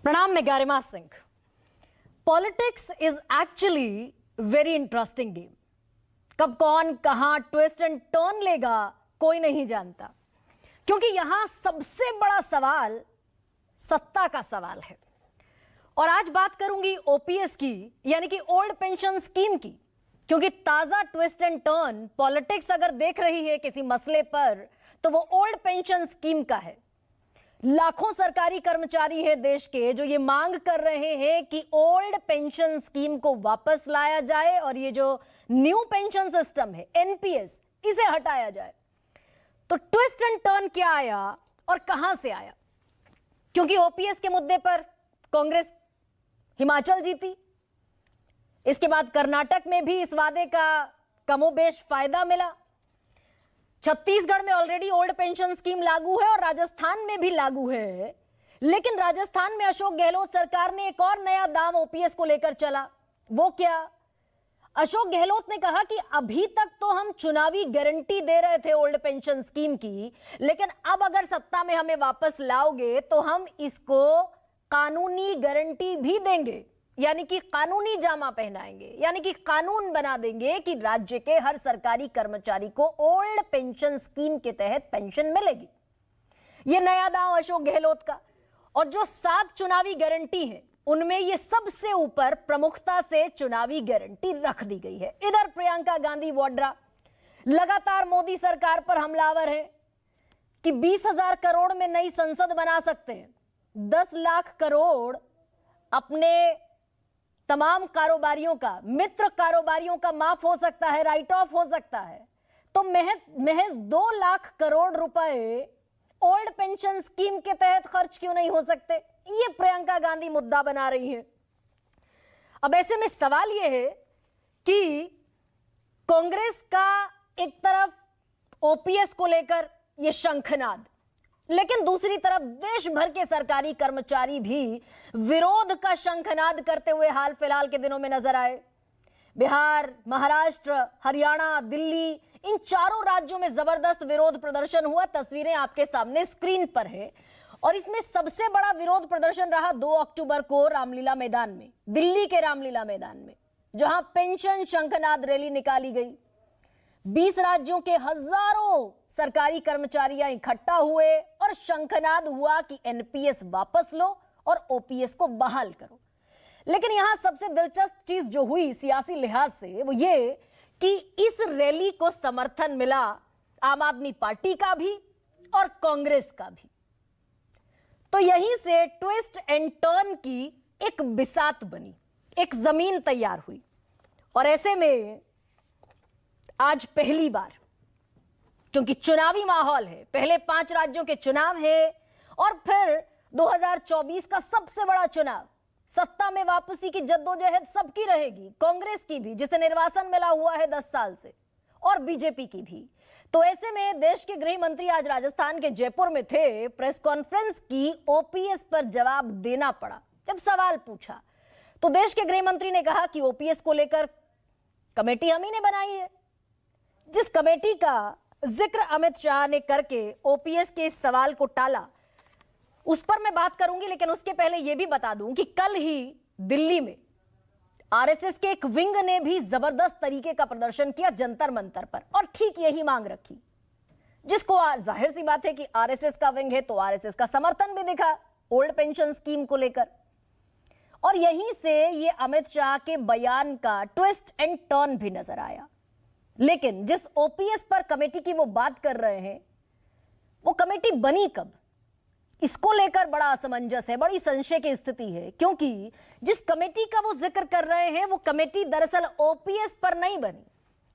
प्रणाम, मैं Garima Singh. Politics is actually very interesting game. कब कौन कहां ट्विस्ट एंड टर्न लेगा कोई नहीं जानता, क्योंकि यहां सबसे बड़ा सवाल सत्ता का सवाल है। और आज बात करूंगी ओपीएस की, यानी कि ओल्ड पेंशन स्कीम की, क्योंकि ताजा ट्विस्ट एंड टर्न पॉलिटिक्स अगर देख रही है किसी मसले पर तो वो ओल्ड पेंशन स्कीम का है। लाखों सरकारी कर्मचारी हैं देश के जो ये मांग कर रहे हैं कि ओल्ड पेंशन स्कीम को वापस लाया जाए और ये जो न्यू पेंशन सिस्टम है एनपीएस, इसे हटाया जाए। तो ट्विस्ट एंड टर्न क्या आया और कहां से आया? क्योंकि ओपीएस के मुद्दे पर कांग्रेस हिमाचल जीती, इसके बाद कर्नाटक में भी इस वादे का कमोबेश फायदा मिला, छत्तीसगढ़ में ऑलरेडी ओल्ड पेंशन स्कीम लागू है और राजस्थान में भी लागू है। लेकिन राजस्थान में अशोक गहलोत सरकार ने एक और नया दांव ओपीएस को लेकर चला। वो क्या? अशोक गहलोत ने कहा कि अभी तक तो हम चुनावी गारंटी दे रहे थे ओल्ड पेंशन स्कीम की, लेकिन अब अगर सत्ता में हमें वापस लाओगे तो हम इसको कानूनी गारंटी भी देंगे, यानी कि कानूनी जामा पहनाएंगे, यानी कि कानून बना देंगे कि राज्य के हर सरकारी कर्मचारी को ओल्ड पेंशन स्कीम के तहत पेंशन मिलेगी। यह नया दांव अशोक गहलोत का। और जो 7 चुनावी गारंटी है उनमें ये सबसे ऊपर प्रमुखता से चुनावी गारंटी रख दी गई है। इधर प्रियंका गांधी वाड्रा लगातार मोदी सरकार पर हमलावर है कि 20,000 करोड़ में नई संसद बना सकते हैं, 10 लाख करोड़ अपने तमाम कारोबारियों का, मित्र कारोबारियों का माफ हो सकता है, राइट ऑफ हो सकता है। तो महज 2 लाख करोड़ रुपए ओल्ड पेंशन स्कीम के तहत खर्च क्यों नहीं हो सकते? ये प्रियंका गांधी मुद्दा बना रही है। अब ऐसे में सवाल यह है कि कांग्रेस का एक तरफ ओपीएस को लेकर यह शंखनाद, लेकिन दूसरी तरफ देश भर के सरकारी कर्मचारी भी विरोध का शंखनाद करते हुए हाल फिलहाल के दिनों में नजर आए। बिहार, महाराष्ट्र, हरियाणा, दिल्ली, इन चारों राज्यों में जबरदस्त विरोध प्रदर्शन हुआ। तस्वीरें आपके सामने स्क्रीन पर है। और इसमें सबसे बड़ा विरोध प्रदर्शन रहा 2 अक्टूबर को रामलीला मैदान में, दिल्ली के रामलीला मैदान में, जहां पेंशन शंखनाद रैली निकाली गई। 20 राज्यों के हजारों सरकारी कर्मचारियां इकट्ठा हुए और शंखनाद हुआ कि एनपीएस वापस लो और ओपीएस को बहाल करो। लेकिन यहां सबसे दिलचस्प चीज जो हुई सियासी लिहाज से वो ये कि इस रैली को समर्थन मिला आम आदमी पार्टी का भी और कांग्रेस का भी। तो यहीं से ट्विस्ट एंड टर्न की एक बिसात बनी, एक जमीन तैयार हुई। और ऐसे में आज पहली बार, क्योंकि चुनावी माहौल है, पहले 5 राज्यों के चुनाव है और फिर 2024 का सबसे बड़ा चुनाव, सत्ता में वापसी की जद्दोजहद सबकी रहेगी, कांग्रेस की भी जिसे निर्वासन मिला हुआ है 10 साल से, और बीजेपी की भी। तो ऐसे में देश के गृह मंत्री आज राजस्थान के जयपुर में थे। प्रेस कॉन्फ्रेंस की ओपीएस पर जवाब देना पड़ा। जब सवाल पूछा तो देश के गृह मंत्री ने कहा कि ओपीएस को लेकर कमेटी हम ही ने बनाई है। जिस कमेटी का जिक्र अमित शाह ने करके ओपीएस के इस सवाल को टाला, उस पर मैं बात करूंगी। लेकिन उसके पहले यह भी बता दूं कि कल ही दिल्ली में आरएसएस के एक विंग ने भी जबरदस्त तरीके का प्रदर्शन किया जंतर मंतर पर, और ठीक यही मांग रखी, जिसको जाहिर सी बात है कि आरएसएस का विंग है तो आरएसएस का समर्थन भी दिखा ओल्ड पेंशन स्कीम को लेकर। और यहीं से ये अमित शाह के बयान का ट्विस्ट एंड टर्न भी नजर आया। लेकिन जिस ओपीएस पर कमेटी की वो बात कर रहे हैं, वो कमेटी बनी कब, इसको लेकर बड़ा असमंजस है, बड़ी संशय की स्थिति है। क्योंकि जिस कमेटी का वो जिक्र कर रहे हैं वो कमेटी दरअसल ओपीएस पर नहीं बनी,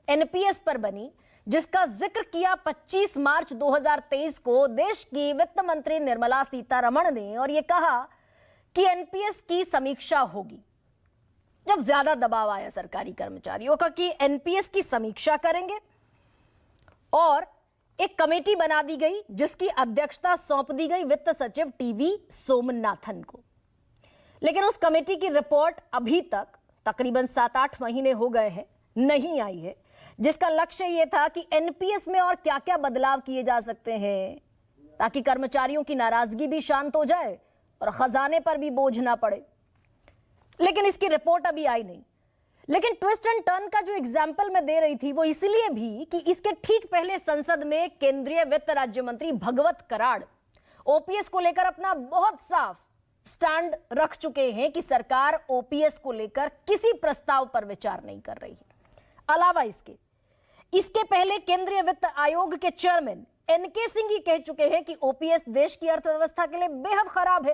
एनपीएस पर बनी, जिसका जिक्र किया 25 मार्च 2023 को देश की वित्त मंत्री निर्मला सीतारमण ने, और ये कहा कि एनपीएस की समीक्षा होगी। जब ज्यादा दबाव आया सरकारी कर्मचारियों का कि एनपीएस की समीक्षा करेंगे, और एक कमेटी बना दी गई जिसकी अध्यक्षता सौंप दी गई वित्त सचिव टीवी सोमनाथन को। लेकिन उस कमेटी की रिपोर्ट अभी तक तकरीबन 7-8 महीने हो गए हैं, नहीं आई है, जिसका लक्ष्य यह था कि एनपीएस में और क्या क्या बदलाव किए जा सकते हैं ताकि कर्मचारियों की नाराजगी भी शांत हो जाए और खजाने पर भी बोझ ना पड़े। लेकिन इसकी रिपोर्ट अभी आई नहीं। लेकिन ट्विस्ट एंड टर्न का जो एग्जाम्पल मैं दे रही थी वो इसलिए भी कि इसके ठीक पहले संसद में केंद्रीय वित्त राज्य मंत्री भगवत कराड़ ओपीएस को लेकर अपना बहुत साफ स्टैंड रख चुके हैं कि सरकार ओपीएस को लेकर किसी प्रस्ताव पर विचार नहीं कर रही है। अलावा इसके पहले केंद्रीय वित्त आयोग के चेयरमैन एनके सिंह ही कह चुके हैं कि ओपीएस देश की अर्थव्यवस्था के लिए बेहद खराब है,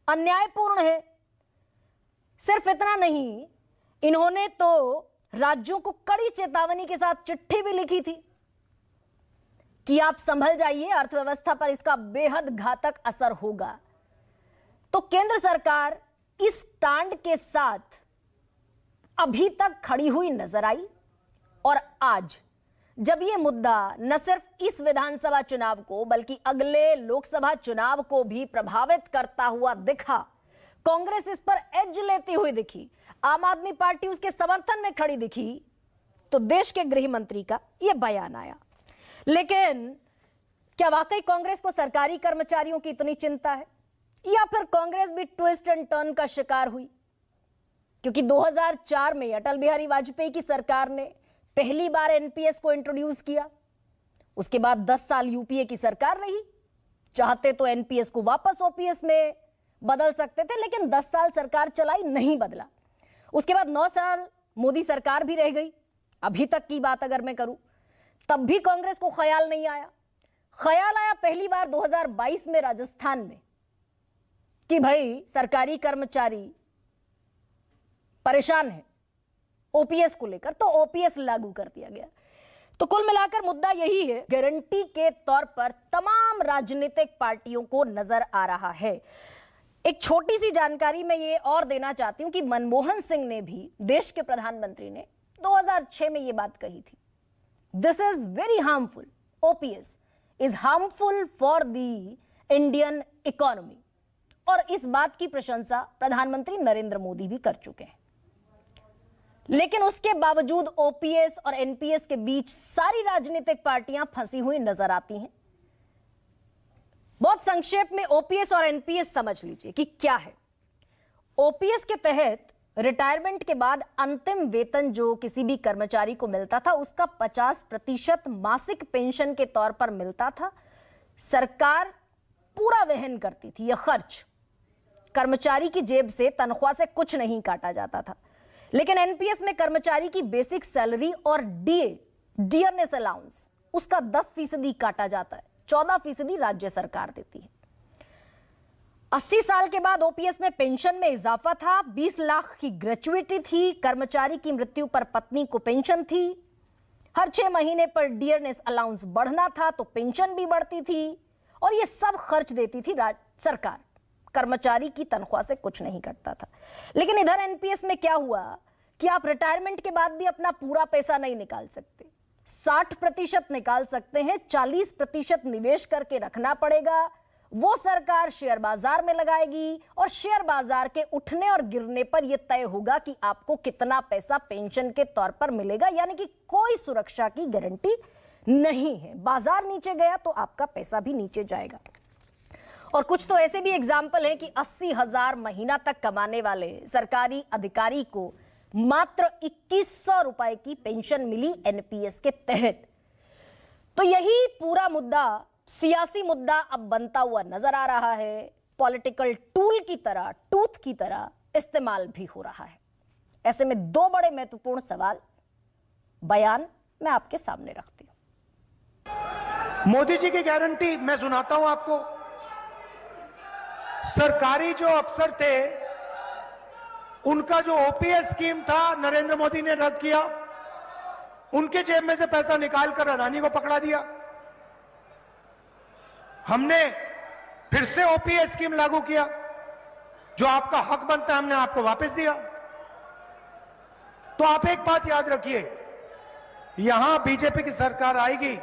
अन्यायपूर्ण है। सिर्फ इतना नहीं, इन्होंने तो राज्यों को कड़ी चेतावनी के साथ चिट्ठी भी लिखी थी कि आप संभल जाइए, अर्थव्यवस्था पर इसका बेहद घातक असर होगा। तो केंद्र सरकार इस स्टैंड के साथ अभी तक खड़ी हुई नजर आई और आज जब यह मुद्दा न सिर्फ इस विधानसभा चुनाव को बल्कि अगले लोकसभा चुनाव को भी प्रभावित करता हुआ दिखा, कांग्रेस इस पर एज लेती हुई दिखी, आम आदमी पार्टी उसके समर्थन में खड़ी दिखी, तो देश के गृह मंत्री का यह बयान आया। लेकिन क्या वाकई कांग्रेस को सरकारी कर्मचारियों की इतनी चिंता है या फिर कांग्रेस भी ट्विस्ट एंड टर्न का शिकार हुई? क्योंकि 2004 में अटल बिहारी वाजपेयी की सरकार ने पहली बार एनपीएस को इंट्रोड्यूस किया, उसके बाद 10 साल यूपीए की सरकार रही। चाहते तो एनपीएस को वापस ओपीएस में बदल सकते थे, लेकिन 10 साल सरकार चलाई, नहीं बदला। उसके बाद 9 साल मोदी सरकार भी रह गई। अभी तक की बात अगर मैं करूं, तब भी कांग्रेस को ख्याल नहीं आया। ख्याल आया पहली बार 2022 में राजस्थान में कि भाई सरकारी कर्मचारी परेशान है ओपीएस को लेकर, तो ओपीएस लागू कर दिया गया। तो कुल मिलाकर मुद्दा यही है, गारंटी के तौर पर तमाम राजनीतिक पार्टियों को नजर आ रहा है। एक छोटी सी जानकारी मैं ये और देना चाहती हूं कि मनमोहन सिंह ने भी, देश के प्रधानमंत्री ने 2006 में ये बात कही थी, this is very harmful, OPS is harmful for the Indian economy. और इस बात की प्रशंसा प्रधानमंत्री नरेंद्र मोदी भी कर चुके हैं। लेकिन उसके बावजूद ओपीएस और एनपीएस के बीच सारी राजनीतिक पार्टियां फंसी हुई नजर आती हैं। बहुत संक्षेप में ओपीएस और एनपीएस समझ लीजिए कि क्या है। ओपीएस के तहत रिटायरमेंट के बाद अंतिम वेतन जो किसी भी कर्मचारी को मिलता था, उसका 50% मासिक पेंशन के तौर पर मिलता था। सरकार पूरा वहन करती थी यह खर्च, कर्मचारी की जेब से तनख्वाह से कुछ नहीं काटा जाता था। लेकिन एनपीएस में कर्मचारी की बेसिक सैलरी और डियरनेस अलाउंस, उसका 10% काटा जाता है, 14% राज्य सरकार देती है। 80 साल के बाद ओपीएस में पेंशन में इजाफा था, 20 लाख की ग्रेच्युइटी थी, कर्मचारी की मृत्यु पर पत्नी को पेंशन थी, हर 6 महीने पर डियरनेस अलाउंस बढ़ना था तो पेंशन भी बढ़ती थी, और यह सब खर्च देती थी सरकार, कर्मचारी की तनख्वाह से कुछ नहीं कटता था। लेकिन इधर एनपीएस में क्या हुआ कि आप रिटायरमेंट के बाद भी अपना पूरा पैसा नहीं निकाल सकते, 60% निकाल सकते हैं, 40% निवेश करके रखना पड़ेगा। वो सरकार शेयर बाजार में लगाएगी और शेयर बाजार के उठने और गिरने पर यह तय होगा कि आपको कितना पैसा पेंशन के तौर पर मिलेगा। यानी कि कोई सुरक्षा की गारंटी नहीं है, बाजार नीचे गया तो आपका पैसा भी नीचे जाएगा। और कुछ तो ऐसे भी एग्जाम्पल है कि 80,000 महीना तक कमाने वाले सरकारी अधिकारी को मात्र 2100 रुपए की पेंशन मिली एनपीएस के तहत। तो यही पूरा मुद्दा सियासी मुद्दा अब बनता हुआ नजर आ रहा है, पॉलिटिकल टूल की तरह, टूथ की तरह इस्तेमाल भी हो रहा है। ऐसे में 2 बड़े महत्वपूर्ण सवाल, बयान मैं आपके सामने रखती हूं। मोदी जी की गारंटी मैं सुनाता हूं आपको। सरकारी जो अफसर थे उनका जो ओपीएस स्कीम था नरेंद्र मोदी ने रद्द किया, उनके जेब में से पैसा निकालकर अदानी को पकड़ा दिया। हमने फिर से ओपीएस स्कीम लागू किया, जो आपका हक बनता है हमने आपको वापस दिया। तो आप एक बात याद रखिए, यहां बीजेपी की सरकार आएगी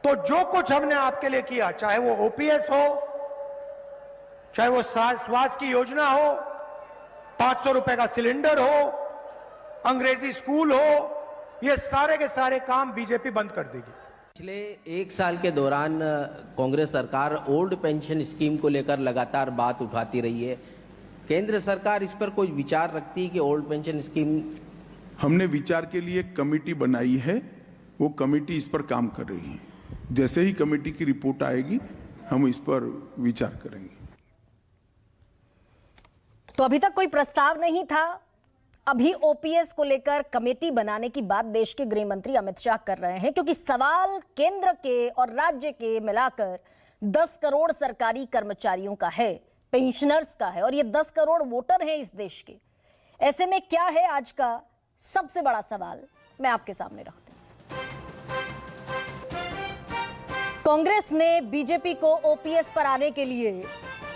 तो जो कुछ हमने आपके लिए किया, चाहे वो ओपीएस हो, चाहे वो स्वास्थ्य की योजना हो, 500 रुपए का सिलेंडर हो, अंग्रेजी स्कूल हो, ये सारे के सारे काम बीजेपी बंद कर देगी। पिछले एक साल के दौरान कांग्रेस सरकार ओल्ड पेंशन स्कीम को लेकर लगातार बात उठाती रही है। केंद्र सरकार इस पर कोई विचार रखती है कि ओल्ड पेंशन स्कीम? हमने विचार के लिए एक कमेटी बनाई है, वो कमेटी इस पर काम कर रही है। जैसे ही कमेटी की रिपोर्ट आएगी हम इस पर विचार करेंगे। तो अभी तक कोई प्रस्ताव नहीं था। अभी ओपीएस को लेकर कमेटी बनाने की बात देश के गृह मंत्री अमित शाह कर रहे हैं, क्योंकि सवाल केंद्र के और राज्य के मिलाकर 10 करोड़ सरकारी कर्मचारियों का है, पेंशनर्स का है, और ये 10 करोड़ वोटर हैं इस देश के। ऐसे में क्या है आज का सबसे बड़ा सवाल, मैं आपके सामने रखती हूं। कांग्रेस ने बीजेपी को ओपीएस पर आने के लिए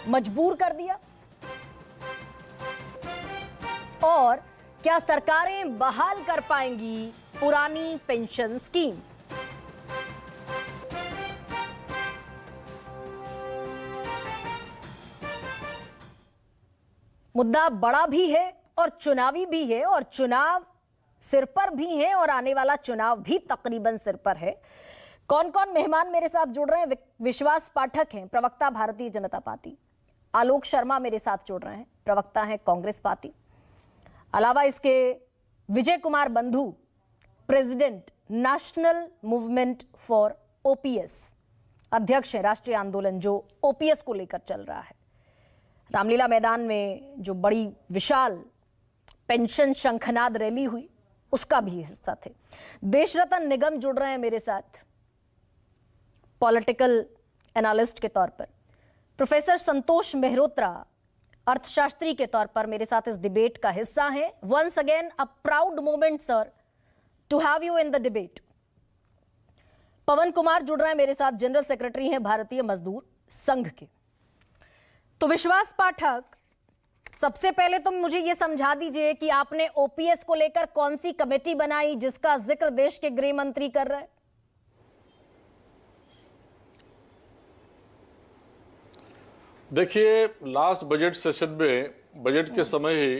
मजबूर कर दिया, और क्या सरकारें बहाल कर पाएंगी पुरानी पेंशन स्कीम? मुद्दा बड़ा भी है और चुनावी भी है, और चुनाव सिर पर भी है, और आने वाला चुनाव भी तकरीबन सिर पर है। कौन कौन मेहमान मेरे साथ जुड़ रहे हैं? विश्वास पाठक हैं, प्रवक्ता भारतीय जनता पार्टी। आलोक शर्मा मेरे साथ जुड़ रहे हैं, प्रवक्ता हैं कांग्रेस पार्टी। अलावा इसके विजय कुमार बंधु, president national movement for OPS, अध्यक्ष है राष्ट्रीय आंदोलन जो ओपीएस को लेकर चल रहा है। रामलीला मैदान में जो बड़ी विशाल पेंशन शंखनाद रैली हुई उसका भी हिस्सा थे। देशरतन निगम जुड़ रहे हैं मेरे साथ, पॉलिटिकल एनालिस्ट के तौर पर। प्रोफेसर संतोष मेहरोत्रा, अर्थशास्त्री के तौर पर मेरे साथ इस डिबेट का हिस्सा हैं। Once again a proud moment sir to have you in the debate. Pawan Kumar जुड़ रहे हैं मेरे साथ, जनरल सेक्रेटरी हैं भारतीय मजदूर संघ के। तो विश्वास पाठक, सबसे पहले तो मुझे यह समझा दीजिए कि आपने ओपीएस को लेकर कौन सी कमेटी बनाई जिसका जिक्र देश के गृह मंत्री कर रहे हैं? देखिए, लास्ट बजट सेशन में, बजट के समय ही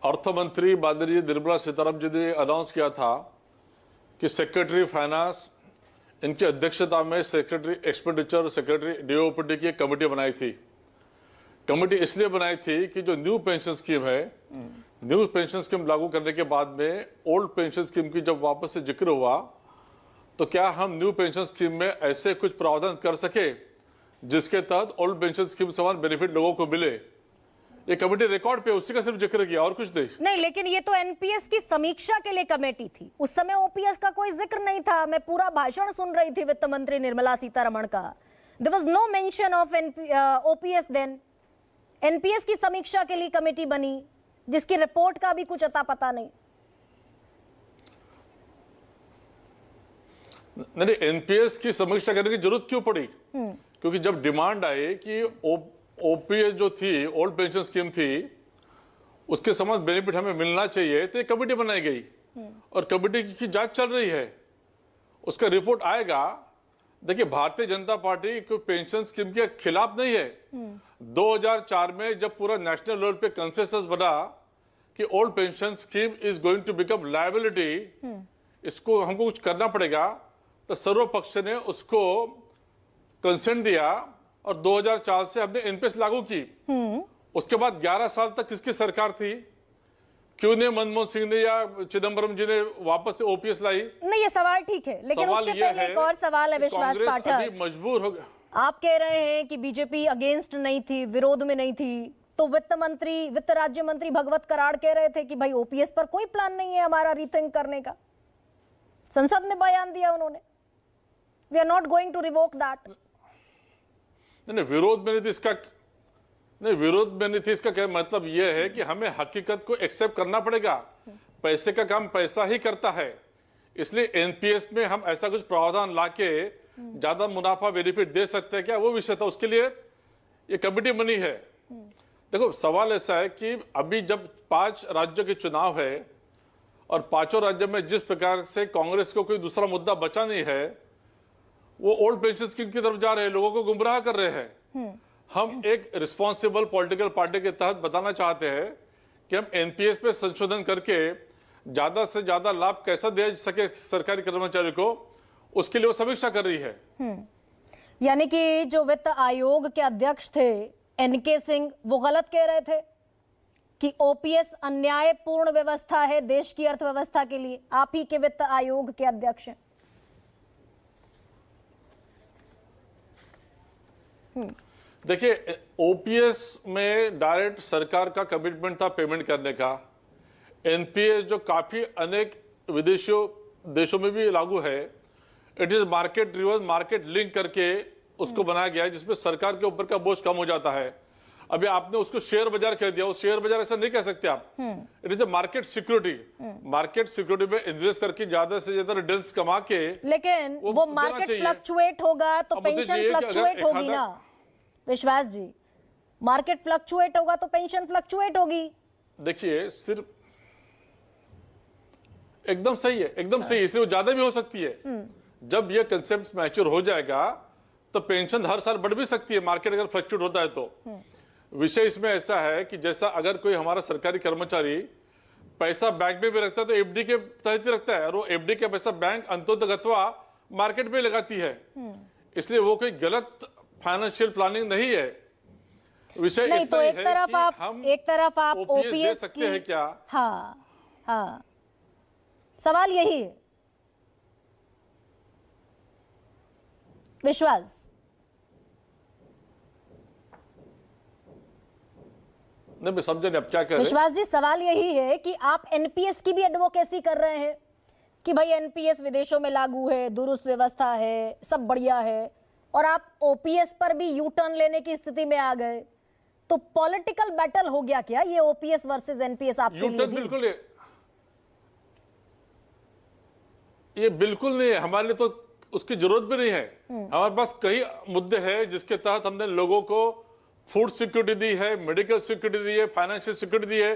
अर्थ मंत्री माननीय निर्मला सीतारमण जी ने अनाउंस किया था कि सेक्रेटरी फाइनेंस, इनकी अध्यक्षता में सेक्रेटरी एक्सपेंडिचर, सेक्रेटरी डीओपीटी की कमेटी बनाई थी। कमेटी इसलिए बनाई थी कि जो न्यू पेंशन स्कीम है, न्यू पेंशन स्कीम लागू करने के बाद में ओल्ड पेंशन स्कीम की जब वापस से जिक्र हुआ, तो क्या हम न्यू पेंशन स्कीम में ऐसे कुछ प्रावधान कर सके जिसके तहत ओल्ड पेंशन स्कीम समान बेनिफिट लोगों को मिले। ये कमेटी रिकॉर्ड पे उसी का सिर्फ जिक्र किया और कुछ नहीं। लेकिन ये तो एनपीएस की समीक्षा के लिए कमेटी थी, उस समय ओपीएस का कोई जिक्र नहीं था। मैं पूरा भाषण सुन रही थी वित्त मंत्री निर्मला सीतारमण का, there was no mention of OPS then. NPS की समीक्षा के लिए कमेटी बनी जिसकी रिपोर्ट का भी कुछ अता पता नहीं। नहीं, एनपीएस की समीक्षा करने की जरूरत क्यों पड़ी? क्योंकि जब डिमांड आई कि ओपीएस जो थी, ओल्ड पेंशन स्कीम थी, उसके समान बेनिफिट हमें मिलना चाहिए, तो एक कमेटी बनाई गई और कमेटी की जांच चल रही है। उसका रिपोर्ट आएगा। देखिए, भारतीय जनता पार्टी कोई पेंशन स्कीम के खिलाफ नहीं है। 2004 में जब पूरा नेशनल लेवल पे कंसेंसस बना कि old pension scheme is going to become liability, इसको हमको कुछ करना पड़ेगा, तो सर्व पक्ष ने उसको कंसेंट दिया और 2004 से हमने एनपीएस लागू की। उसके बाद 11 साल तक किसकी सरकार थी? क्यों नहीं मनमोहन सिंह ने या चिदम्बरम जी ने वापस से ओपीएस लाई? नहीं, ये सवाल ठीक है, लेकिन उसके पहले एक और सवाल है विश्वास पाठक। अभी मजबूर हो गया। आप कह रहे हैं कि बीजेपी अगेंस्ट नहीं थी, विरोध में नहीं थी, तो वित्त राज्य मंत्री भगवत कराड़ कह रहे थे कि भाई ओपीएस पर कोई प्लान नहीं है हमारा रीथिंक करने का। संसद में बयान दिया उन्होंने, we are not going to revoke that. नहीं, विरोध में नहीं थी इसका, नहीं विरोध में नहीं थी इसका क्या मतलब यह है कि हमें हकीकत को एक्सेप्ट करना पड़ेगा। पैसे का काम पैसा ही करता है, इसलिए एनपीएस में हम ऐसा कुछ प्रावधान लाके ज्यादा मुनाफा बेनिफिट दे सकते हैं क्या, वो विषय था। उसके लिए ये कमेटी बनी है। देखो, सवाल ऐसा है कि अभी जब 5 राज्यों के चुनाव है और 5 राज्यों में जिस प्रकार से कांग्रेस को कोई दूसरा मुद्दा बचा नहीं है, वो ओल्ड पेंशन स्कीम की तरफ जा रहे हैं, लोगों को गुमराह कर रहे हैं। हम एक रिस्पॉन्सिबल पॉलिटिकल पार्टी के तहत बताना चाहते हैं कि हम एनपीएस पे संशोधन करके ज्यादा से ज्यादा लाभ कैसा दे सके सरकारी कर्मचारी को, उसके लिए वो समीक्षा कर रही है। यानी कि जो वित्त आयोग के अध्यक्ष थे एनके सिंह, वो गलत कह रहे थे कि ओपीएस अन्यायपूर्ण व्यवस्था है देश की अर्थव्यवस्था के लिए। आप ही के वित्त आयोग के अध्यक्ष हैं। देखिए, ओपीएस में डायरेक्ट सरकार का कमिटमेंट था पेमेंट करने का। एनपीएस जो काफी अनेक विदेशियों देशों में भी लागू है, it is market driven, market link करके उसको बनाया गया है, जिसमें सरकार के ऊपर का बोझ कम हो जाता है। अभी आपने उसको शेयर बाजार कह दिया, वो शेयर बाजार ऐसा नहीं कह सकते आप। It is a market security. Market security में इन्वेस्ट करके ज्यादा से ज्यादा रिटर्न्स कमा के, लेकिन वो मार्केट फ्लक्चुएट होगा तो पेंशन फ्लक्चुएट होगी ना विश्वास जी। मार्केट फ्लक्चुएट होगा तो पेंशन फ्लक्चुएट होगी। देखिए, सिर्फ एकदम सही है, एकदम सही है, इसलिए वो ज्यादा भी हो सकती है। जब ये कंसेप्ट मैच्योर हो जाएगा तो पेंशन हर साल बढ़ भी सकती है, मार्केट अगर फ्लक्चुएट होता है तो। विषय इसमें ऐसा है कि जैसा अगर कोई हमारा सरकारी कर्मचारी पैसा बैंक में भी रखता है तो एफडी के तहत ही रखता है, और वो एफडी का पैसा बैंक अंतोदगत्वा मार्केट में लगाती है। इसलिए वो कोई गलत फाइनेंशियल प्लानिंग नहीं है। विषय नहीं तो एक तरफ आप ओपीएस दे ओपीएस सकते हैं क्या? हाँ, सवाल यही है विश्वास। नहीं, मैं समझे नहीं अब क्या कह रहे हैं। विश्वास जी, सवाल यही है कि आप एनपीएस की भी एडवोकेसी कर रहे हैं कि भाई एनपीएस विदेशों में लागू है, दुरुस्त व्यवस्था है, सब बढ़िया है, और आप ओपीएस पर भी यू टर्न लेने की स्थिति में आ गए। तो पॉलिटिकल बैटल हो गया क्या ये ओपीएस वर्सेस एनपीएस आपके लिए भी? बिल्कुल ये बिल्कुल नहीं है, हमारे लिए तो उसकी जरूरत भी नहीं है। हमारे पास कई मुद्दे हैं जिसके तहत हमने लोगों को फूड सिक्योरिटी दी है, मेडिकल सिक्योरिटी दी है, फाइनेंशियल सिक्योरिटी दी है,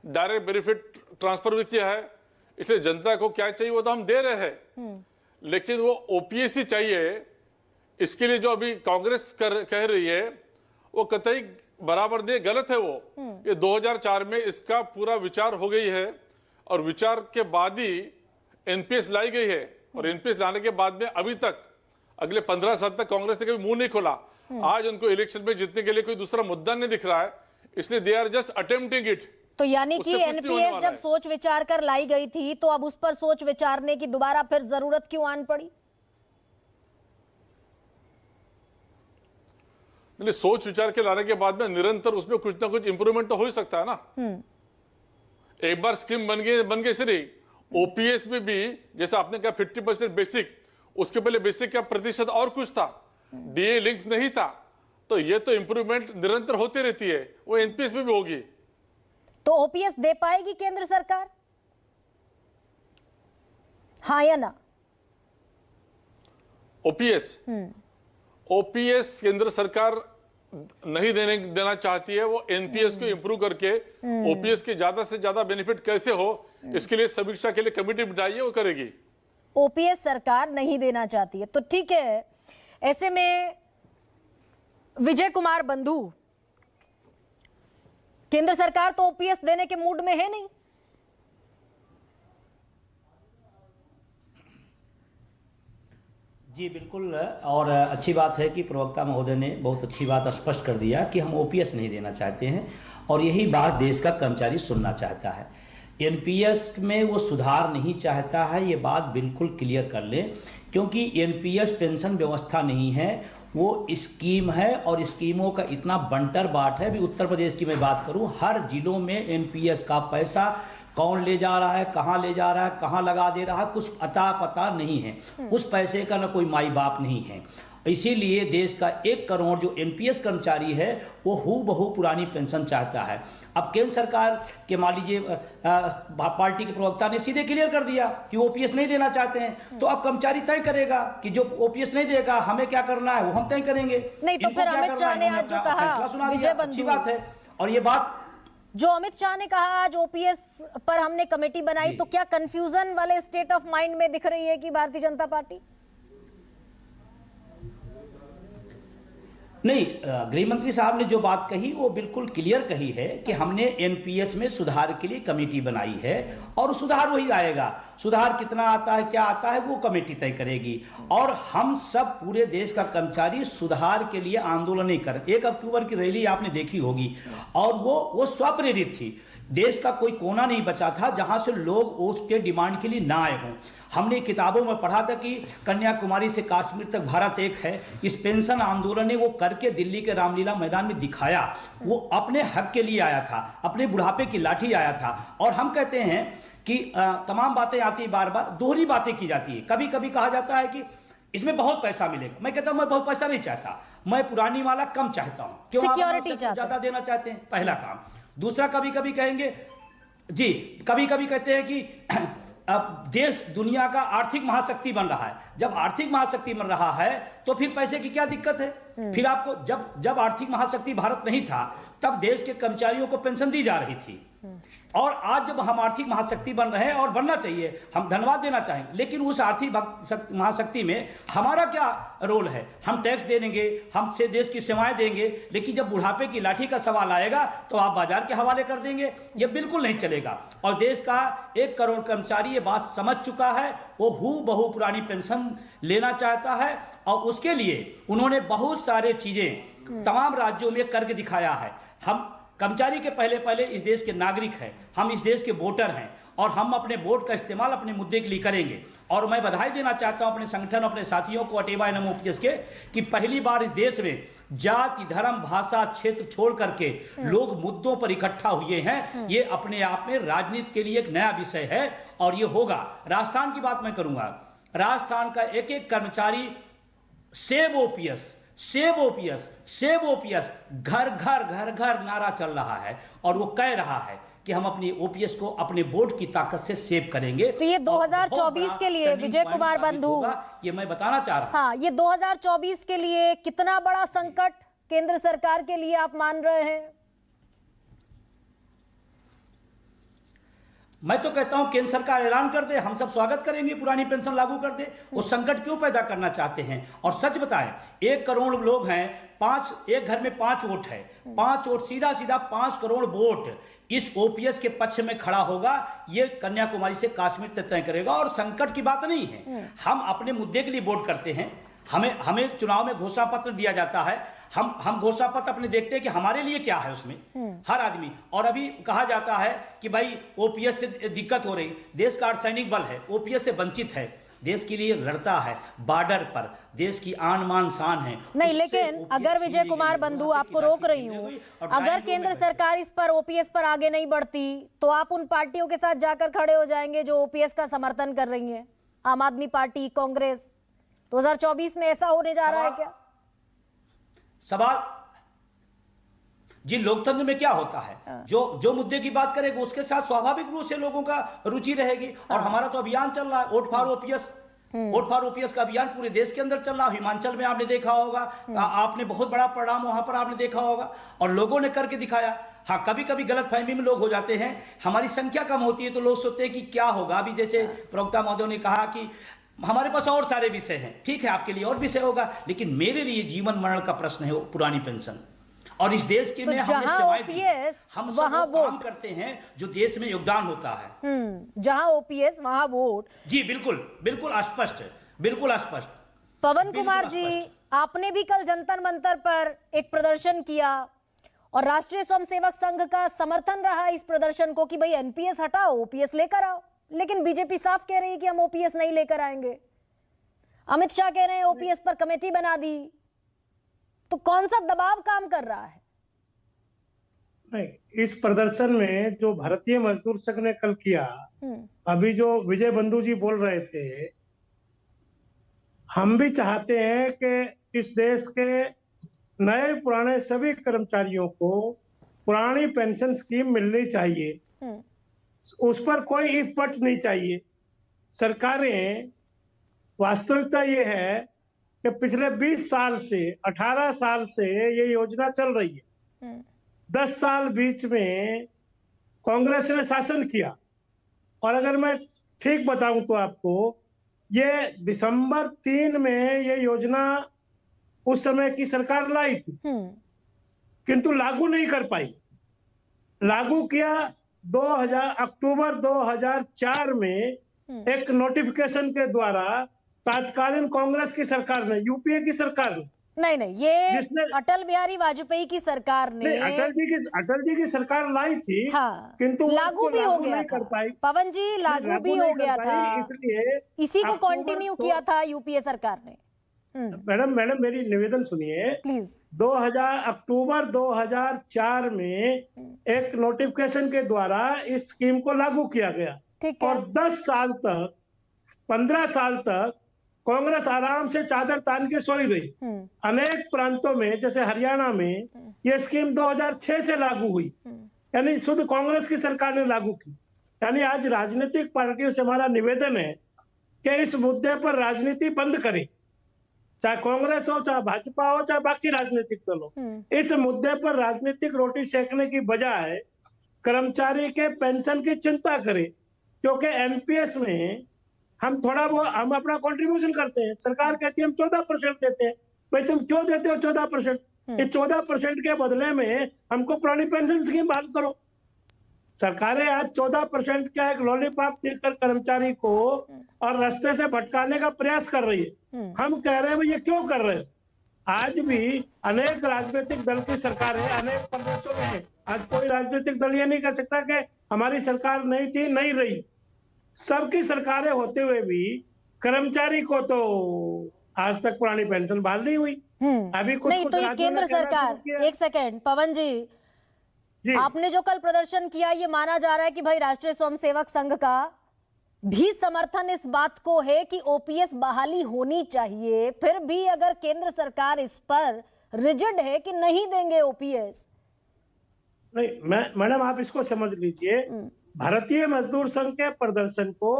डायरेक्ट बेनिफिट ट्रांसफर भी किया है। इसलिए जनता को क्या चाहिए वो तो हम दे रहे हैं, लेकिन वो ओपीएस ही चाहिए। इसके लिए जो अभी कांग्रेस कह रही है वो कतई बराबर नहीं, गलत है वो। ये 2004 में इसका पूरा विचार हो गई है, और विचार के बाद ही एनपीएस लाई गई है। और एनपीएस लाने के बाद में अभी तक अगले 15 साल तक कांग्रेस ने कभी मुंह नहीं खोला। आज उनको इलेक्शन में जीतने के लिए कोई दूसरा मुद्दा नहीं दिख रहा है, इसलिए they are just attempting it. तो यानी कि एनपीएस जब सोच विचार कर लाई गई थी तो अब उस पर सोच विचारने की दोबारा फिर जरूरत क्यों आन पड़ी? सोच विचार के लाने के बाद में निरंतर उसमें कुछ ना कुछ इंप्रूवमेंट तो हो ही सकता है ना। एक बार स्कीम बन गई सही। ओपीएस में भी जैसा आपने कहा 50% बेसिक, उसके पहले बेसिक का प्रतिशत और कुछ था, डीए लिंक नहीं था। तो ये तो इंप्रूवमेंट निरंतर होती रहती है, वो एनपीएस में भी होगी। तो ओपीएस दे पाएगी केंद्र सरकार, हाँ या ना? ओपीएस केंद्र सरकार नहीं देना चाहती है। वो एनपीएस को इंप्रूव करके ओपीएस के ज्यादा से ज्यादा बेनिफिट कैसे हो, इसके लिए समीक्षा के लिए कमेटी बिठाई है, वो करेगी। ओपीएस सरकार नहीं देना चाहती है तो ठीक है। ऐसे में विजय कुमार बंधु, केंद्र सरकार तो ओपीएस देने के मूड में है नहीं। जी बिल्कुल, और अच्छी बात है कि प्रवक्ता महोदय ने बहुत अच्छी बात स्पष्ट कर दिया कि हम ओपीएस नहीं देना चाहते हैं, और यही बात देश का कर्मचारी सुनना चाहता है। एनपीएस में वो सुधार नहीं चाहता है, ये बात बिल्कुल क्लियर कर लें, क्योंकि एनपीएस पेंशन व्यवस्था नहीं है, वो स्कीम है, और स्कीमों का इतना बंटर बाट है। भी उत्तर प्रदेश की मैं बात करूं, हर जिलों में एनपीएस का पैसा कौन ले जा रहा है, कहां ले जा रहा है, कहां लगा दे रहा है, कुछ अता पता नहीं है। उस पैसे का ना कोई माई बाप नहीं है। इसीलिए देश का 1 करोड़ जो एनपीएस कर्मचारी है वो हूबहू पुरानी पेंशन चाहता है। अब केंद्र सरकार के मान लीजिए पार्टी के प्रवक्ता ने सीधे क्लियर कर दिया कि ओपीएस नहीं देना चाहते हैं, तो अब कर्मचारी तय करेगा कि जो ओपीएस नहीं देगा हमें क्या करना है, वो हम तय करेंगे। नहीं तो फिर अमित शाह ने आज जो कहा, विजय बंधु, अच्छी बात है। और ये बात जो अमित शाह ने कहा आज ओपीएस पर हमने कमेटी बनाई, तो क्या कंफ्यूजन वाले स्टेट ऑफ माइंड में दिख रही है कि भारतीय जनता पार्टी? नहीं, गृह मंत्री साहब ने जो बात कही वो बिल्कुल क्लियर कही है कि हमने एनपीएस में सुधार के लिए कमेटी बनाई है और सुधार वही आएगा। सुधार कितना आता है, क्या आता है, वो कमेटी तय करेगी। और हम सब पूरे देश का कर्मचारी सुधार के लिए आंदोलन नहीं कर। 1 अक्टूबर की रैली आपने देखी होगी और वो स्वप्रेरित थी। देश का कोई कोना नहीं बचा था जहां से लोग उसके डिमांड के लिए ना आए हों। हमने किताबों में पढ़ा था कि कन्याकुमारी से कश्मीर तक भारत एक है। इस पेंशन आंदोलन ने वो करके दिल्ली के रामलीला मैदान में दिखाया। वो अपने हक के लिए आया था, अपने बुढ़ापे की लाठी आया था। और हम कहते हैं कि तमाम बातें आती, बार बार दोहरी बातें की जाती है। कभी कभी कहा जाता है कि इसमें बहुत पैसा मिलेगा। मैं कहता हूं मैं बहुत पैसा नहीं चाहता, मैं पुरानी वाला कम चाहता हूं। क्यों? सिक्योरिटी ज्यादा देना चाहते हैं, पहला काम। दूसरा, कभी कभी कहेंगे जी, कभी कभी कहते हैं कि अब देश दुनिया का आर्थिक महाशक्ति बन रहा है। जब आर्थिक महाशक्ति बन रहा है तो फिर पैसे की क्या दिक्कत है? फिर आपको जब आर्थिक महाशक्ति भारत नहीं था तब देश के कर्मचारियों को पेंशन दी जा रही थी। और आज जब हम आर्थिक महाशक्ति बन रहे हैं और बनना चाहिए, हम धन्यवाद देना चाहेंगे, लेकिन उस आर्थिक महाशक्ति में हमारा क्या रोल है? हम टैक्स दे देंगे, हमसे देश की सेवाएं देंगे, लेकिन जब बुढ़ापे की लाठी का सवाल आएगा तो आप बाजार के हवाले कर देंगे। ये बिल्कुल नहीं चलेगा। और देश का 1 करोड़ कर्मचारी ये बात समझ चुका है। वो हूबहू पुरानी पेंशन लेना चाहता है और उसके लिए उन्होंने बहुत सारे चीजें तमाम राज्यों में करके दिखाया है। हम कर्मचारी के पहले इस देश के नागरिक हैं, हम इस देश के वोटर हैं और हम अपने वोट का इस्तेमाल अपने मुद्दे के लिए करेंगे। और मैं बधाई देना चाहता हूं अपने संगठन, अपने साथियों को अटेवा एनएम ओपीएस के, कि पहली बार इस देश में जाति, धर्म, भाषा, क्षेत्र छोड़ करके लोग मुद्दों पर इकट्ठा हुए हैं। ये अपने आप में राजनीति के लिए एक नया विषय है और ये होगा। राजस्थान की बात मैं करूंगा। राजस्थान का एक एक कर्मचारी save OPS, save OPS, save OPS, घर घर घर घर नारा चल रहा है और वो कह रहा है कि हम अपनी ओपीएस को अपने वोट की ताकत से सेव करेंगे। तो ये 2024 के लिए विजय कुमार बंधु, ये मैं बताना चाह रहा हूं। हाँ, ये 2024 के लिए कितना बड़ा संकट केंद्र सरकार के लिए आप मान रहे हैं? मैं तो कहता हूं केंद्र सरकार ऐलान कर दे, हम सब स्वागत करेंगे, पुरानी पेंशन लागू कर दे। वो संकट क्यों पैदा करना चाहते हैं? और सच बताएं, 1 करोड़ लोग हैं, एक घर में 5 वोट है, 5 वोट सीधा 5 करोड़ वोट इस ओपीएस के पक्ष में खड़ा होगा। ये कन्याकुमारी से कश्मीर तय करेगा। और संकट की बात नहीं है, हम अपने मुद्दे के लिए वोट करते हैं। हमें चुनाव में घोषणा पत्र दिया जाता है, हम घोषणा पत्र अपने देखते हैं कि हमारे लिए क्या है उसमें, हर आदमी। और अभी कहा जाता है कि भाई ओपीएस से दिक्कत हो रही, देश का अर्धसैनिक बल है, ओपीएस से वंचित है, देश के लिए लड़ता है, बॉर्डर पर देश की आन मान शान है। नहीं, लेकिन अगर विजय कुमार बंधु, आपको रोक रही हूँ, अगर केंद्र सरकार इस पर ओपीएस पर आगे नहीं बढ़ती तो आप उन पार्टियों के साथ जाकर खड़े हो जाएंगे जो ओपीएस का समर्थन कर रही हैं, आम आदमी पार्टी, कांग्रेस। 2024 में ऐसा होने जा रहा है क्या? सवाल जी, लोकतंत्र में क्या होता है, जो मुद्दे की बात करेगा उसके साथ स्वाभाविक रूप से लोगों का रुचि रहेगी। और हमारा तो अभियान चल रहा है, vote for OPS. Vote for OPS का अभियान पूरे देश के अंदर चल रहा है। हिमाचल में आपने देखा होगा, आपने बहुत बड़ा परिणाम वहां पर आपने देखा होगा और लोगों ने करके दिखाया। हाँ, कभी कभी गलतफहमी में लोग हो जाते हैं, हमारी संख्या कम होती है तो लोग सोचते हैं कि क्या होगा। अभी जैसे प्रवक्ता महोदय ने कहा कि हमारे पास और सारे विषय हैं, ठीक है, आपके लिए और विषय होगा, लेकिन मेरे लिए जीवन मरण का प्रश्न है वो पुरानी पेंशन। और इस देश के में हमने सेवाएं दी, हम वहां काम करते हैं जो देश में योगदान होता है। जहां ओपीएस वहां वोट। जी बिल्कुल, बिल्कुल स्पष्ट, बिल्कुल स्पष्ट। पवन कुमार जी, आपने भी कल जंतर मंतर पर एक प्रदर्शन किया और राष्ट्रीय स्वयंसेवक संघ का समर्थन रहा इस प्रदर्शन को कि भाई एनपीएस हटाओ, ओपीएस लेकर आओ। लेकिन बीजेपी साफ कह रही है कि हम ओपीएस नहीं लेकर आएंगे। अमित शाह कह रहे हैं ओपीएस पर कमेटी बना दी। तो कौन सा दबाव काम कर रहा है? नहीं, इस प्रदर्शन में जो भारतीय मजदूर संघ ने कल किया, अभी जो विजय बंधु जी बोल रहे थे, हम भी चाहते हैं कि इस देश के नए पुराने सभी कर्मचारियों को पुरानी पेंशन स्कीम मिलनी चाहिए, उस पर कोई इफर्ट नहीं चाहिए। सरकारें, वास्तविकता ये है कि पिछले 20 साल से 18 साल से ये योजना चल रही है। 10 साल बीच में कांग्रेस ने शासन किया और अगर मैं ठीक बताऊं तो आपको, ये दिसंबर 3 में ये योजना उस समय की सरकार लाई थी, किंतु लागू नहीं कर पाई। लागू किया 2000 अक्टूबर 2004 में एक नोटिफिकेशन के द्वारा तात्कालीन कांग्रेस की सरकार ने, यूपीए की सरकार ने, नहीं ये जिसने अटल बिहारी वाजपेयी की सरकार ने, नहीं, अटल जी की सरकार लाई थी, हाँ, किंतु लागू भी हो गया नहीं था कर पाई। पवन जी, लागू भी हो गया था, इसलिए इसी को अक्टूबर कंटिन्यू किया था यूपीए सरकार ने। मैडम मेरी निवेदन सुनिए। प्लीज। 2000 अक्टूबर 2004 में एक नोटिफिकेशन के द्वारा इस स्कीम को लागू किया गया, ठीक है। और 10 साल तक, 15 साल तक कांग्रेस आराम से चादर तान के सोई रही। अनेक प्रांतों में, जैसे हरियाणा में, यह स्कीम 2006 से लागू हुई, यानी शुद्ध कांग्रेस की सरकार ने लागू की। यानी आज राजनीतिक पार्टियों से हमारा निवेदन है कि इस मुद्दे पर राजनीति बंद करें, चाहे कांग्रेस हो, चाहे भाजपा हो, चाहे बाकी राजनीतिक दल हो। इस मुद्दे पर राजनीतिक रोटी सेकने की बजाय कर्मचारी के पेंशन की चिंता करें, क्योंकि एनपीएस में हम हम अपना कंट्रीब्यूशन करते हैं। सरकार कहती है हम 14% देते हैं। भाई तुम क्यों देते हो 14%? इस 14% के बदले में हमको पुरानी पेंशन स्कीम बहाल करो। सरकारें आज 14% का एक लॉलीपॉप देकर कर्मचारी को और रास्ते से भटकाने का प्रयास कर रही है। हम कह रहे हैं भाई ये क्यों कर रहे हैं? आज भी अनेक राजनीतिक दल की सरकार है, अनेक प्रदेशों में है। आज कोई राजनीतिक दल ये नहीं कह सकता कि हमारी सरकार नहीं थी, नहीं रही। सबकी सरकारें होते हुए भी कर्मचारी को तो आज तक पुरानी पेंशन बहाल नहीं हुई। अभी कुछ नहीं, तो ये केंद्र सरकार, एक सेकेंड पवन जी, आपने जो कल प्रदर्शन किया, ये माना जा रहा है कि भाई राष्ट्रीय स्वयंसेवक संघ का भी समर्थन इस बात को है कि ओपीएस बहाली होनी चाहिए, फिर भी अगर केंद्र सरकार इस पर रिजिड है कि नहीं देंगे ओपीएस। नहीं मैडम, आप इसको समझ लीजिए। भारतीय मजदूर संघ के प्रदर्शन को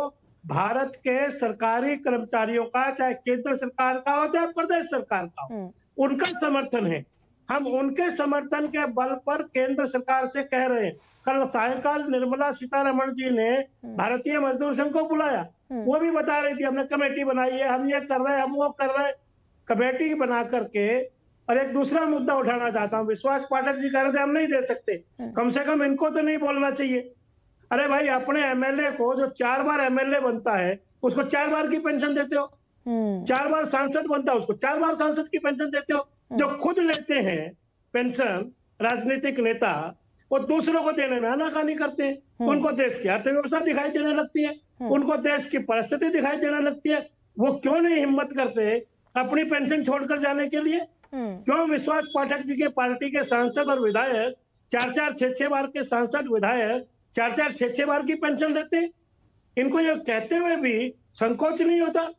भारत के सरकारी कर्मचारियों का, चाहे केंद्र सरकार का हो चाहे प्रदेश सरकार का हो, उनका समर्थन है। हम उनके समर्थन के बल पर केंद्र सरकार से कह रहे हैं। कल सायंकाल निर्मला सीतारमण जी ने भारतीय मजदूर संघ को बुलाया, वो भी बता रही थी हमने कमेटी बनाई है, हम ये कर रहे हैं, हम वो कर रहे हैं। कमेटी बना करके, और एक दूसरा मुद्दा उठाना चाहता हूँ। विश्वास पाठक जी कह रहे थे हम नहीं दे सकते, कम से कम इनको तो नहीं बोलना चाहिए। अरे भाई, अपने एमएलए को जो 4 बार एमएलए बनता है उसको 4 बार की पेंशन देते हो, 4 बार सांसद बनता है उसको 4 बार सांसद की पेंशन देते हो। जो खुद लेते हैं पेंशन राजनीतिक नेता, वो दूसरों को देने में आनाकानी करते हैं। उनको देश की अर्थव्यवस्था दिखाई देने लगती है, उनको देश की परिस्थिति दिखाई देने लगती है। वो क्यों नहीं हिम्मत करते अपनी पेंशन छोड़कर जाने के लिए? क्यों विश्वास पाठक जी के पार्टी के सांसद और विधायक 4-4, 6-6 बार के सांसद विधायक 4-4, 6-6 बार की पेंशन लेते हैं? इनको ये कहते हुए भी संकोच नहीं होता?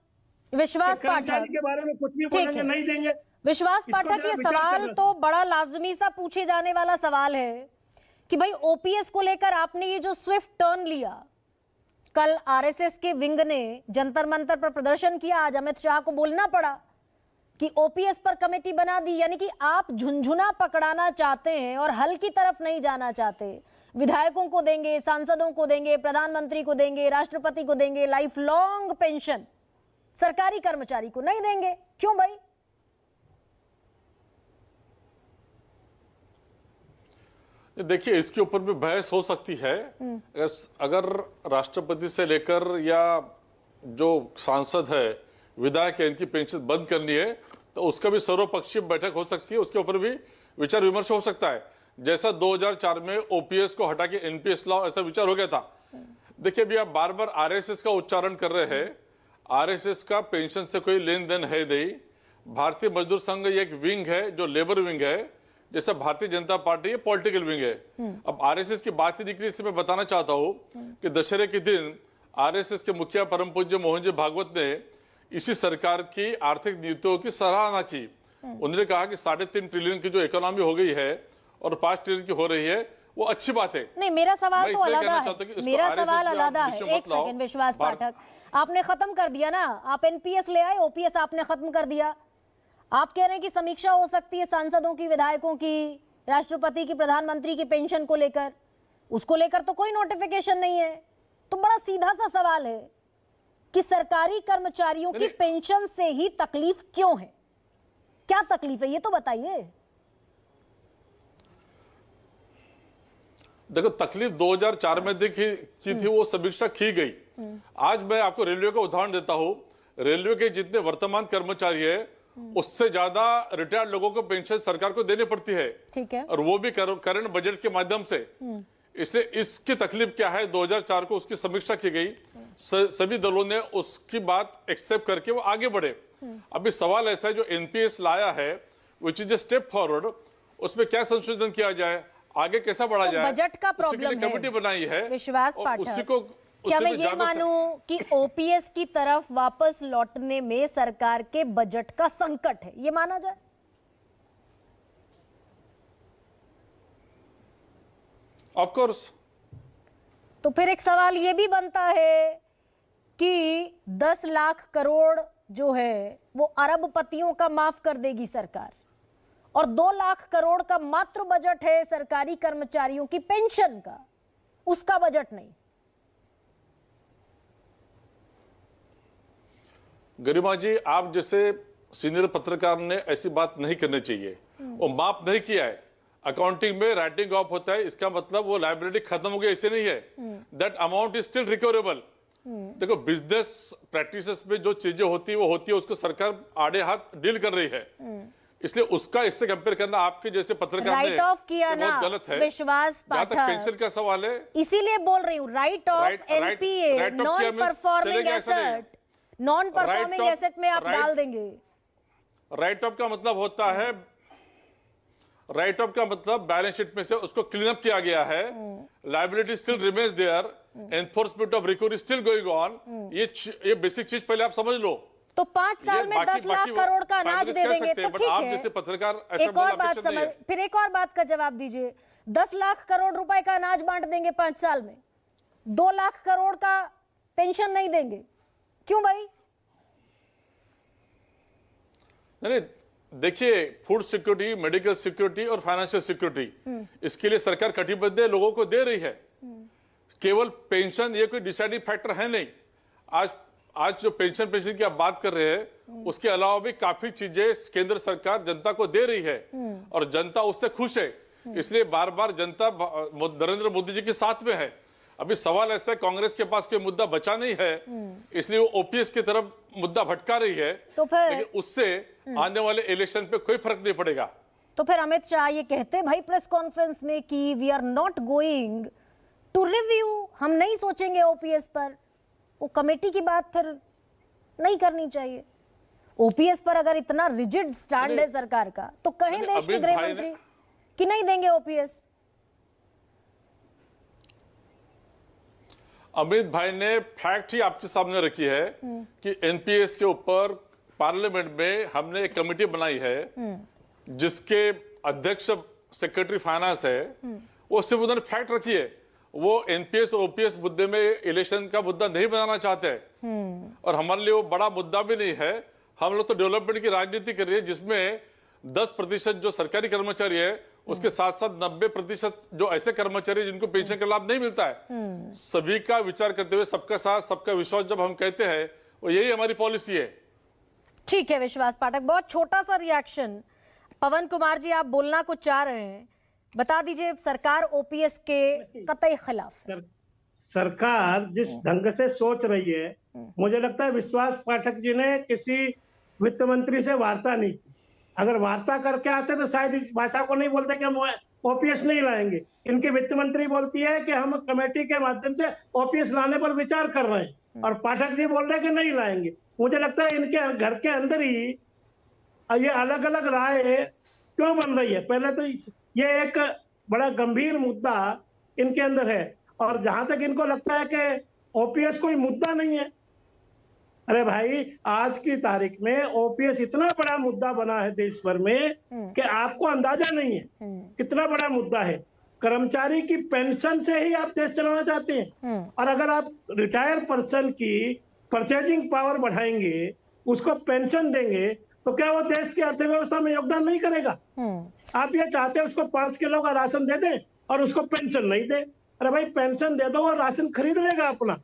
विश्वास पाठक के बारे में कुछ भी बोलेंगे, नहीं देंगे। विश्वास पाठक, ये सवाल तो बड़ा लाजमी सा पूछे जाने वाला सवाल है कि भाई ओपीएस को लेकर आपने ये जो स्विफ्ट टर्न लिया, कल आरएसएस के विंग ने जंतर मंतर पर प्रदर्शन किया, आज अमित शाह को बोलना पड़ा कि ओपीएस पर कमेटी बना दी, यानी कि आप झुनझुना पकड़ाना चाहते हैं और हल की तरफ नहीं जाना चाहते। विधायकों को देंगे, सांसदों को देंगे, प्रधानमंत्री को देंगे, राष्ट्रपति को देंगे लाइफ लॉन्ग पेंशन, सरकारी कर्मचारी को नहीं देंगे। क्यों भाई? देखिए, इसके ऊपर भी बहस हो सकती है। अगर राष्ट्रपति से लेकर या जो सांसद है, विधायक है, इनकी पेंशन बंद करनी है तो उसका भी सर्वपक्षीय बैठक हो सकती है, उसके ऊपर भी विचार विमर्श हो सकता है। जैसा 2004 में ओपीएस को हटा के एनपीएस लाओ, ऐसा विचार हो गया था। देखिए, अभी आप बार बार आरएसएस का उच्चारण कर रहे हैं। आरएसएस का पेंशन से कोई लेन देन है नहीं। भारतीय मजदूर संघ एक विंग है जो लेबर विंग है, जैसा Bharatiya Janata party political wing है। अब आरएसएस की बात ही निकली, इससे मैं बताना चाहता हूं कि दशहरे के दिन आरएसएस के मुखिया परम पूज्य मोहन जी भागवत ने इसी सरकार की आर्थिक नीतियों की सराहना की। उन्होंने कहा कि 3.5 ट्रिलियन की जो इकोनॉमी हो गई है और 5 ट्रिलियन की हो रही है, वो अच्छी बात है। नहीं, मेरा सवाल तो अलग है। मेरा सवाल अलग है। एक सेकंड विश्वास पाठक, आपने खत्म कर दिया ना, आप एनपीएस ले आए, ओपीएस आपने खत्म कर दिया। आप कह रहे हैं कि समीक्षा हो सकती है सांसदों की, विधायकों की, राष्ट्रपति की, प्रधानमंत्री की पेंशन को लेकर, उसको लेकर तो कोई नोटिफिकेशन नहीं है। तो बड़ा सीधा सा सवाल है कि सरकारी कर्मचारियों की पेंशन से ही तकलीफ क्यों है? क्या तकलीफ है ये तो बताइए। देखो, तकलीफ 2004 में देखी की थी, वो समीक्षा की गई। आज मैं आपको रेलवे का उदाहरण देता हूं। रेलवे के जितने वर्तमान कर्मचारी है उससे ज्यादा रिटायर्ड लोगों को पेंशन सरकार को देनी पड़ती है, ठीक है, और वो भी करंट बजट के माध्यम से। इसलिए इसकी तकलीफ क्या है, 2004 को उसकी समीक्षा की गई, सभी दलों ने उसकी बात एक्सेप्ट करके वो आगे बढ़े। अभी सवाल ऐसा है, जो एनपीएस लाया है which is a step forward, उसमें क्या संशोधन किया जाए, आगे कैसा बढ़ा तो जाए, बजट का उसके लिए प्रॉब्लम है। कमेटी बनाई है विश्वास और पाठक, उसी को क्या मैं में ये ज्यादा मानूं कि ओपीएस की तरफ वापस लौटने में सरकार के बजट का संकट है, ये माना जाए? Of course. तो फिर एक सवाल ये भी बनता है कि 10 लाख करोड़ जो है वो अरबपतियों का माफ कर देगी सरकार, और 2 लाख करोड़ का मात्र बजट है सरकारी कर्मचारियों की पेंशन का, उसका बजट नहीं। गरिमा जी, आप जैसे सीनियर पत्रकार ने ऐसी बात नहीं करनी चाहिए। वो माफ नहीं किया है, अकाउंटिंग में राइटिंग ऑफ होता है, इसका मतलब वो लाइबिलिटी खत्म हो गई ऐसे नहीं है। That amount is still recoverable. देखो, बिजनेस प्रैक्टिसेस में जो चीजें होती है वो होती है, उसको सरकार आड़े हाथ डील कर रही है। इसलिए उसका इससे कंपेयर करना आपके जैसे पत्रकार ने राइट ऑफ किया ना, बहुत गलत है। विश्वास जहां तक पाठक, पेंशन का सवाल है, इसीलिए बोल रही हूँ, right of NPA, non performing asset, non performing asset में आप डाल देंगे। राइट ऑफ का मतलब होता है, राइट ऑफ का मतलब बैलेंस शीट में से उसको क्लीन अप किया गया है, liability still remains there, enforcement of recovery still going on. ये बेसिक चीज पहले आप समझ लो। तो 5 साल में 10 लाख करोड़ का अनाज दे देंगे तो ठीक आप है। जैसे पत्रकार एक और बात समझ, फिर एक और बात का जवाब दीजिए। 10 लाख करोड़ रुपए का अनाज बांट देंगे 5 साल में, 2 लाख करोड़ का पेंशन नहीं देंगे, क्यों भाई? नहीं, देखिए, फूड सिक्योरिटी, मेडिकल सिक्योरिटी और फाइनेंशियल सिक्योरिटी, इसके लिए सरकार कटिबद्ध है, लोगों को दे रही है। केवल पेंशन ये कोई डिसाइडिंग फैक्टर है नहीं। आज जो पेंशन की आप बात कर रहे हैं, उसके अलावा भी काफी चीजें केंद्र सरकार जनता को दे रही है, और जनता उससे खुश है। इसलिए बार बार जनता नरेंद्र मोदी जी के साथ में है। अभी सवाल ऐसा है, कांग्रेस के पास कोई मुद्दा बचा नहीं है, इसलिए वो ओपीएस की तरफ मुद्दा भटका रही है, तो फिर लेकिन उससे आने वाले इलेक्शन पे कोई फर्क नहीं पड़ेगा। तो फिर अमित शाह ये कहते भाई प्रेस कॉन्फ्रेंस में कि we are not going to review, हम नहीं सोचेंगे ओपीएस पर। वो कमेटी की बात फिर नहीं करनी चाहिए। ओपीएस पर अगर इतना रिजिड स्टैंड है सरकार का, तो कहें देश के गृह मंत्री कि नहीं देंगे ओपीएस। अमित भाई ने फैक्ट ही आपके सामने रखी है कि एनपीएस के ऊपर पार्लियामेंट में हमने एक कमेटी बनाई है, जिसके अध्यक्ष सेक्रेटरी फाइनेंस है। वो सिर्फ उन्होंने फैक्ट रखी है, वो एनपीएस और ओपीएस मुद्दे में इलेक्शन का मुद्दा नहीं बनाना चाहते, और हमारे लिए वो बड़ा मुद्दा भी नहीं है। हम लोग तो डेवलपमेंट की राजनीति कर रही है, जिसमें 10% जो सरकारी कर्मचारी है, उसके साथ साथ 90% जो ऐसे कर्मचारी जिनको पेंशन का लाभ नहीं मिलता है, सभी का विचार करते हुए सबका साथ सबका विश्वास जब हम कहते हैं, वो यही हमारी पॉलिसी है। ठीक है विश्वास पाठक, बहुत छोटा सा रिएक्शन। पवन कुमार जी, आप बोलना कुछ चाह रहे हैं, बता दीजिए। सरकार ओपीएस के कतई खिलाफ। सरकार जिस ढंग से सोच रही है, मुझे लगता है विश्वास पाठक जी ने किसी वित्त मंत्री से वार्ता नहीं की। अगर वार्ता करके आते तो शायद इस भाषा को नहीं बोलते कि हम ओपीएस नहीं लाएंगे। इनके वित्त मंत्री बोलती है कि हम कमेटी के माध्यम से ओपीएस लाने पर विचार कर रहे हैं, और पाठक जी बोल रहे हैं कि नहीं लाएंगे। मुझे लगता है इनके घर के अंदर ही ये अलग अलग राय क्यों बन रही है। पहले तो ये एक बड़ा गंभीर मुद्दा इनके अंदर है, और जहां तक इनको लगता है कि ओपीएस कोई मुद्दा नहीं है, अरे भाई आज की तारीख में ओपीएस इतना बड़ा मुद्दा बना है देश भर में कि आपको अंदाजा नहीं है कितना बड़ा मुद्दा है। कर्मचारी की पेंशन से ही आप देश चलाना चाहते हैं, और अगर आप रिटायर्ड पर्सन की परचेजिंग पावर बढ़ाएंगे, उसको पेंशन देंगे, तो क्या वो देश की अर्थव्यवस्था में योगदान नहीं करेगा? आप ये चाहते हैं उसको 5 किलो का राशन दे दें और उसको पेंशन नहीं दे। अरे भाई पेंशन दे दो, वो राशन खरीद लेगा अपना,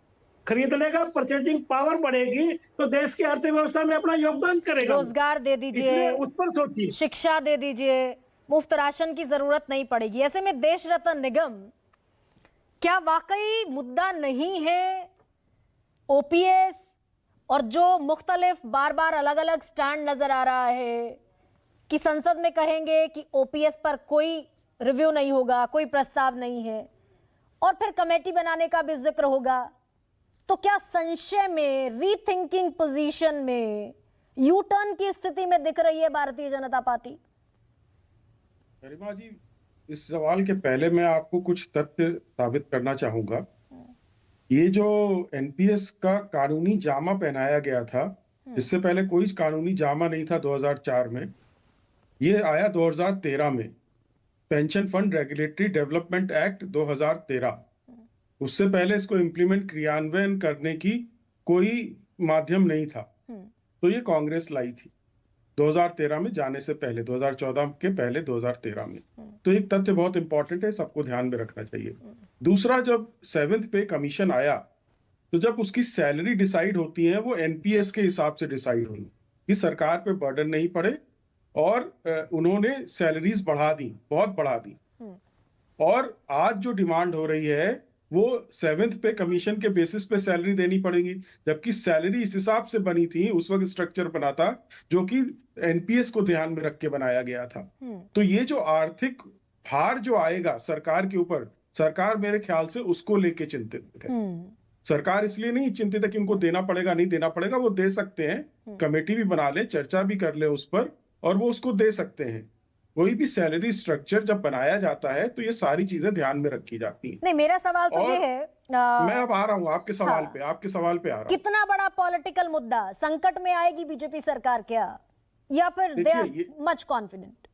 खरीद लेगा, परचेजिंग पावर बढ़ेगी तो देश की अर्थव्यवस्था में अपना योगदान करेगा। रोजगार दे दीजिए, इसलिए उस पर सोचिए। शिक्षा दे दीजिए, मुफ्त राशन की जरूरत नहीं पड़ेगी। ऐसे में देश रत्न निगम क्या वाकई मुद्दा नहीं है? ओपीएस और जो मुख्तलिफ बार बार अलग अलग स्टैंड नजर आ रहा है कि संसद में कहेंगे कि ओपीएस पर कोई रिव्यू नहीं होगा, कोई प्रस्ताव नहीं है, और फिर कमेटी बनाने का भी जिक्र होगा, तो क्या संशय में, रीथिंकिंग पोजीशन में, यू टर्न की स्थिति में दिख रही है भारतीय जनता पार्टी? गरिमा जी, इस सवाल के पहले मैं आपको कुछ तथ्य साबित करना चाहूंगा। ये जो एनपीएस का कानूनी जामा पहनाया गया था, इससे पहले कोई कानूनी जामा नहीं था 2004 में। ये आया 2013 में, pension fund regulatory development act 2013। उससे पहले इसको इम्प्लीमेंट क्रियान्वयन करने की कोई माध्यम नहीं था, तो ये कांग्रेस लाई थी 2013 में जाने से पहले, 2014 के पहले 2013 में। तो एक तथ्य बहुत इंपॉर्टेंट है, सबको ध्यान में रखना चाहिए। दूसरा, जब 7th पे कमीशन आया तो जब उसकी सैलरी डिसाइड होती है वो एनपीएस के हिसाब से डिसाइड हुई कि सरकार पे बर्डन नहीं पड़े, और उन्होंने सैलरीज बढ़ा दी, बहुत बढ़ा दी। और आज जो डिमांड हो रही है वो 7th पे कमीशन के बेसिस पे सैलरी देनी पड़ेगी, जबकि सैलरी इस हिसाब से बनी थी, उस वक्त स्ट्रक्चर बना था जो कि एनपीएस को ध्यान में रख के बनाया गया था। तो ये जो आर्थिक भार जो आएगा सरकार के ऊपर, सरकार मेरे ख्याल से उसको लेके चिंतित है। सरकार इसलिए नहीं चिंतित है कि उनको देना पड़ेगा नहीं देना पड़ेगा, वो दे सकते हैं, कमेटी भी बना ले, चर्चा भी कर ले उस पर, और वो उसको दे सकते हैं। कोई भी सैलरी स्ट्रक्चर जब बनाया जाता है तो ये सारी चीजें ध्यान में रखी जाती हैं। नहीं, मेरा सवाल तो ये है, मैं अब आ रहा हूँ आपके सवाल पे, आपके सवाल पे आ रहा हूँ। कितना बड़ा पॉलिटिकल मुद्दा संकट में आएगी बीजेपी सरकार क्या, या फिर दे आर मच कॉन्फिडेंट?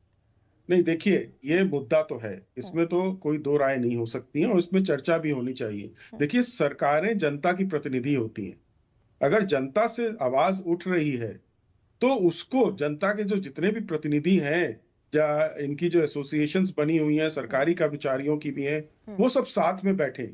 नहीं, देखिए, ये मुद्दा तो है, इसमें तो कोई दो राय नहीं हो सकती है, और इसमें चर्चा भी होनी चाहिए। देखिए, सरकारें जनता की प्रतिनिधि होती हैं। अगर जनता से आवाज उठ रही है तो उसको, जनता के जो जितने भी प्रतिनिधि हैं, या इनकी जो एसोसिएशंस बनी हुई हैं, सरकारी कर्मचारियों की भी हैं, वो सब साथ में बैठे।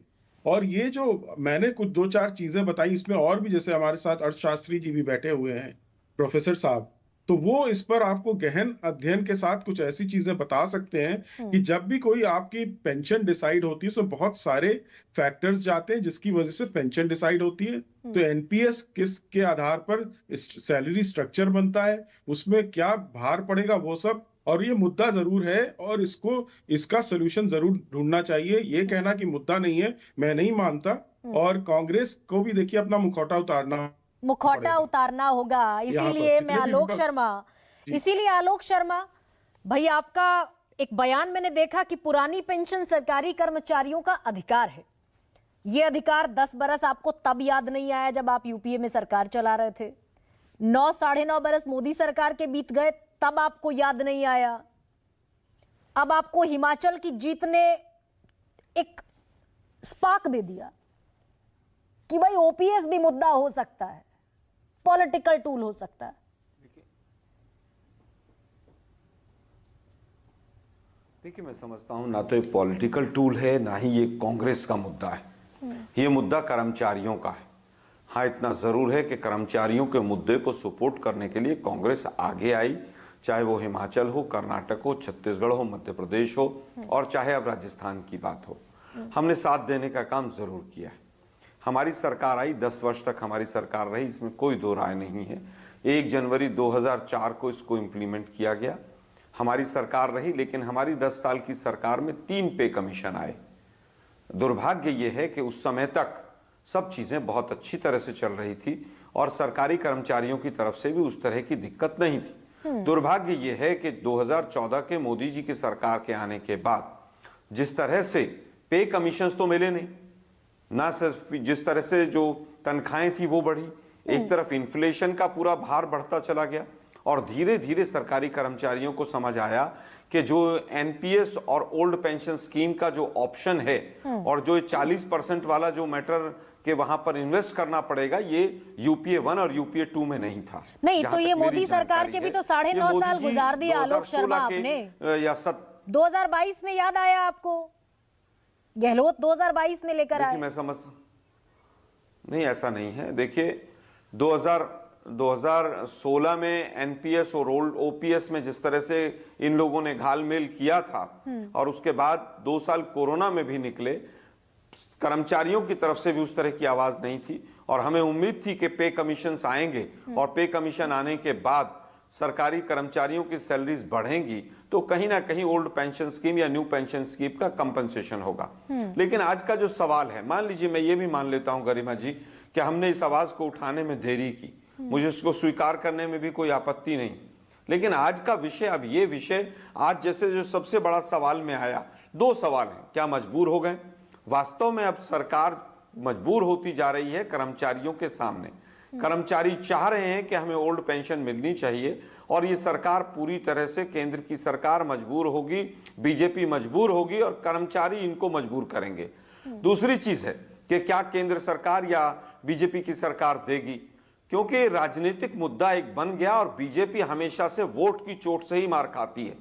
और ये जो मैंने कुछ 2-4 चीजें बताई, इसमें और भी, जैसे हमारे साथ अर्थशास्त्री जी भी बैठे हुए हैं, प्रोफेसर साहब, तो वो इस पर आपको गहन अध्ययन के साथ कुछ ऐसी चीजें बता सकते हैं कि जब भी कोई आपकी पेंशन डिसाइड होती है उसमें बहुत सारे फैक्टर्स जाते हैं जिसकी वजह से पेंशन डिसाइड होती है। तो एनपीएस किस के आधार पर सैलरी स्ट्रक्चर बनता है, उसमें क्या भार पड़ेगा, वो सब। और ये मुद्दा जरूर है, और इसका सोल्यूशन जरूर ढूंढना चाहिए। ये कहना कि मुद्दा नहीं है, मैं नहीं मानता। और कांग्रेस को भी देखिए अपना मुखौटा उतारना होगा। इसीलिए मैं आलोक शर्मा भाई, आपका एक बयान मैंने देखा कि पुरानी पेंशन सरकारी कर्मचारियों का अधिकार है। ये अधिकार 10 बरस आपको तब याद नहीं आया जब आप यूपीए में सरकार चला रहे थे। 9-9.5 बरस मोदी सरकार के बीत गए, तब आपको याद नहीं आया। अब आपको हिमाचल की जीत ने एक स्पार्क दे दिया कि भाई ओपीएस भी मुद्दा हो सकता है, पॉलिटिकल टूल हो सकता है। देखिए, मैं समझता हूं ना तो एक पॉलिटिकल टूल है, ना ही ये कांग्रेस का मुद्दा है। ये मुद्दा कर्मचारियों का है। हाँ, इतना जरूर है कि कर्मचारियों के मुद्दे को सपोर्ट करने के लिए कांग्रेस आगे आई, चाहे वो हिमाचल हो, कर्नाटक हो, छत्तीसगढ़ हो, मध्य प्रदेश हो, और चाहे अब राजस्थान की बात हो। हमने साथ देने का काम जरूर किया है। हमारी सरकार आई, 10 वर्ष तक हमारी सरकार रही, इसमें कोई दो राय नहीं है। 1 जनवरी 2004 को इसको इम्प्लीमेंट किया गया। हमारी सरकार रही, लेकिन हमारी 10 साल की सरकार में 3 पे कमीशन आए। दुर्भाग्य ये है कि उस समय तक सब चीजें बहुत अच्छी तरह से चल रही थी और सरकारी कर्मचारियों की तरफ से भी उस तरह की दिक्कत नहीं थी। दुर्भाग्य ये है कि 2014 के मोदी जी की सरकार के आने के बाद जिस तरह से पे कमीशंस तो मिले नहीं, ना सिर्फ जिस तरह से जो तनख्वाहें थी वो बढ़ी, एक तरफ इन्फ्लेशन का पूरा भार बढ़ता चला गया, और धीरे धीरे सरकारी कर्मचारियों को समझ आया कि जो एनपीएस और ओल्ड पेंशन स्कीम का जो ऑप्शन है और जो 40% वाला जो मैटर कि वहां पर इन्वेस्ट करना पड़ेगा, ये यूपीए 1 और यूपीए 2 में नहीं था। नहीं तो ये मोदी सरकार के भी तो 9.5 साल गुजार दिया आलोक शर्मा आपने। या 2022 में याद आया आपको, गहलोत 2022 में लेकर आए। नहीं, ऐसा नहीं है। देखिए 2016 में एनपीएस और ओपीएस में जिस तरह से इन लोगों ने घालमेल किया था और उसके बाद 2 साल कोरोना में भी निकले, कर्मचारियों की तरफ से भी उस तरह की आवाज नहीं थी और हमें उम्मीद थी कि पे कमीशन आएंगे और पे कमीशन आने के बाद सरकारी कर्मचारियों की सैलरीज बढ़ेंगी तो कहीं ना कहीं ओल्ड पेंशन स्कीम या न्यू पेंशन स्कीम का कंपनसेशन होगा। लेकिन आज का जो सवाल है, मान लीजिए मैं ये भी मान लेता हूं गरिमा जी कि हमने इस आवाज को उठाने में देरी की, मुझे इसको स्वीकार करने में भी कोई आपत्ति नहीं, लेकिन आज का विषय, अब ये विषय आज जैसे जो सबसे बड़ा सवाल में आया, 2 सवाल हैं। क्या मजबूर हो गए? वास्तव में अब सरकार मजबूर होती जा रही है कर्मचारियों के सामने। कर्मचारी चाह रहे हैं कि हमें ओल्ड पेंशन मिलनी चाहिए और ये सरकार पूरी तरह से, केंद्र की सरकार मजबूर होगी, बीजेपी मजबूर होगी और कर्मचारी इनको मजबूर करेंगे। दूसरी चीज है कि क्या केंद्र सरकार या बीजेपी की सरकार देगी, क्योंकि राजनीतिक मुद्दा एक बन गया और बीजेपी हमेशा से वोट की चोट से ही मार खाती है।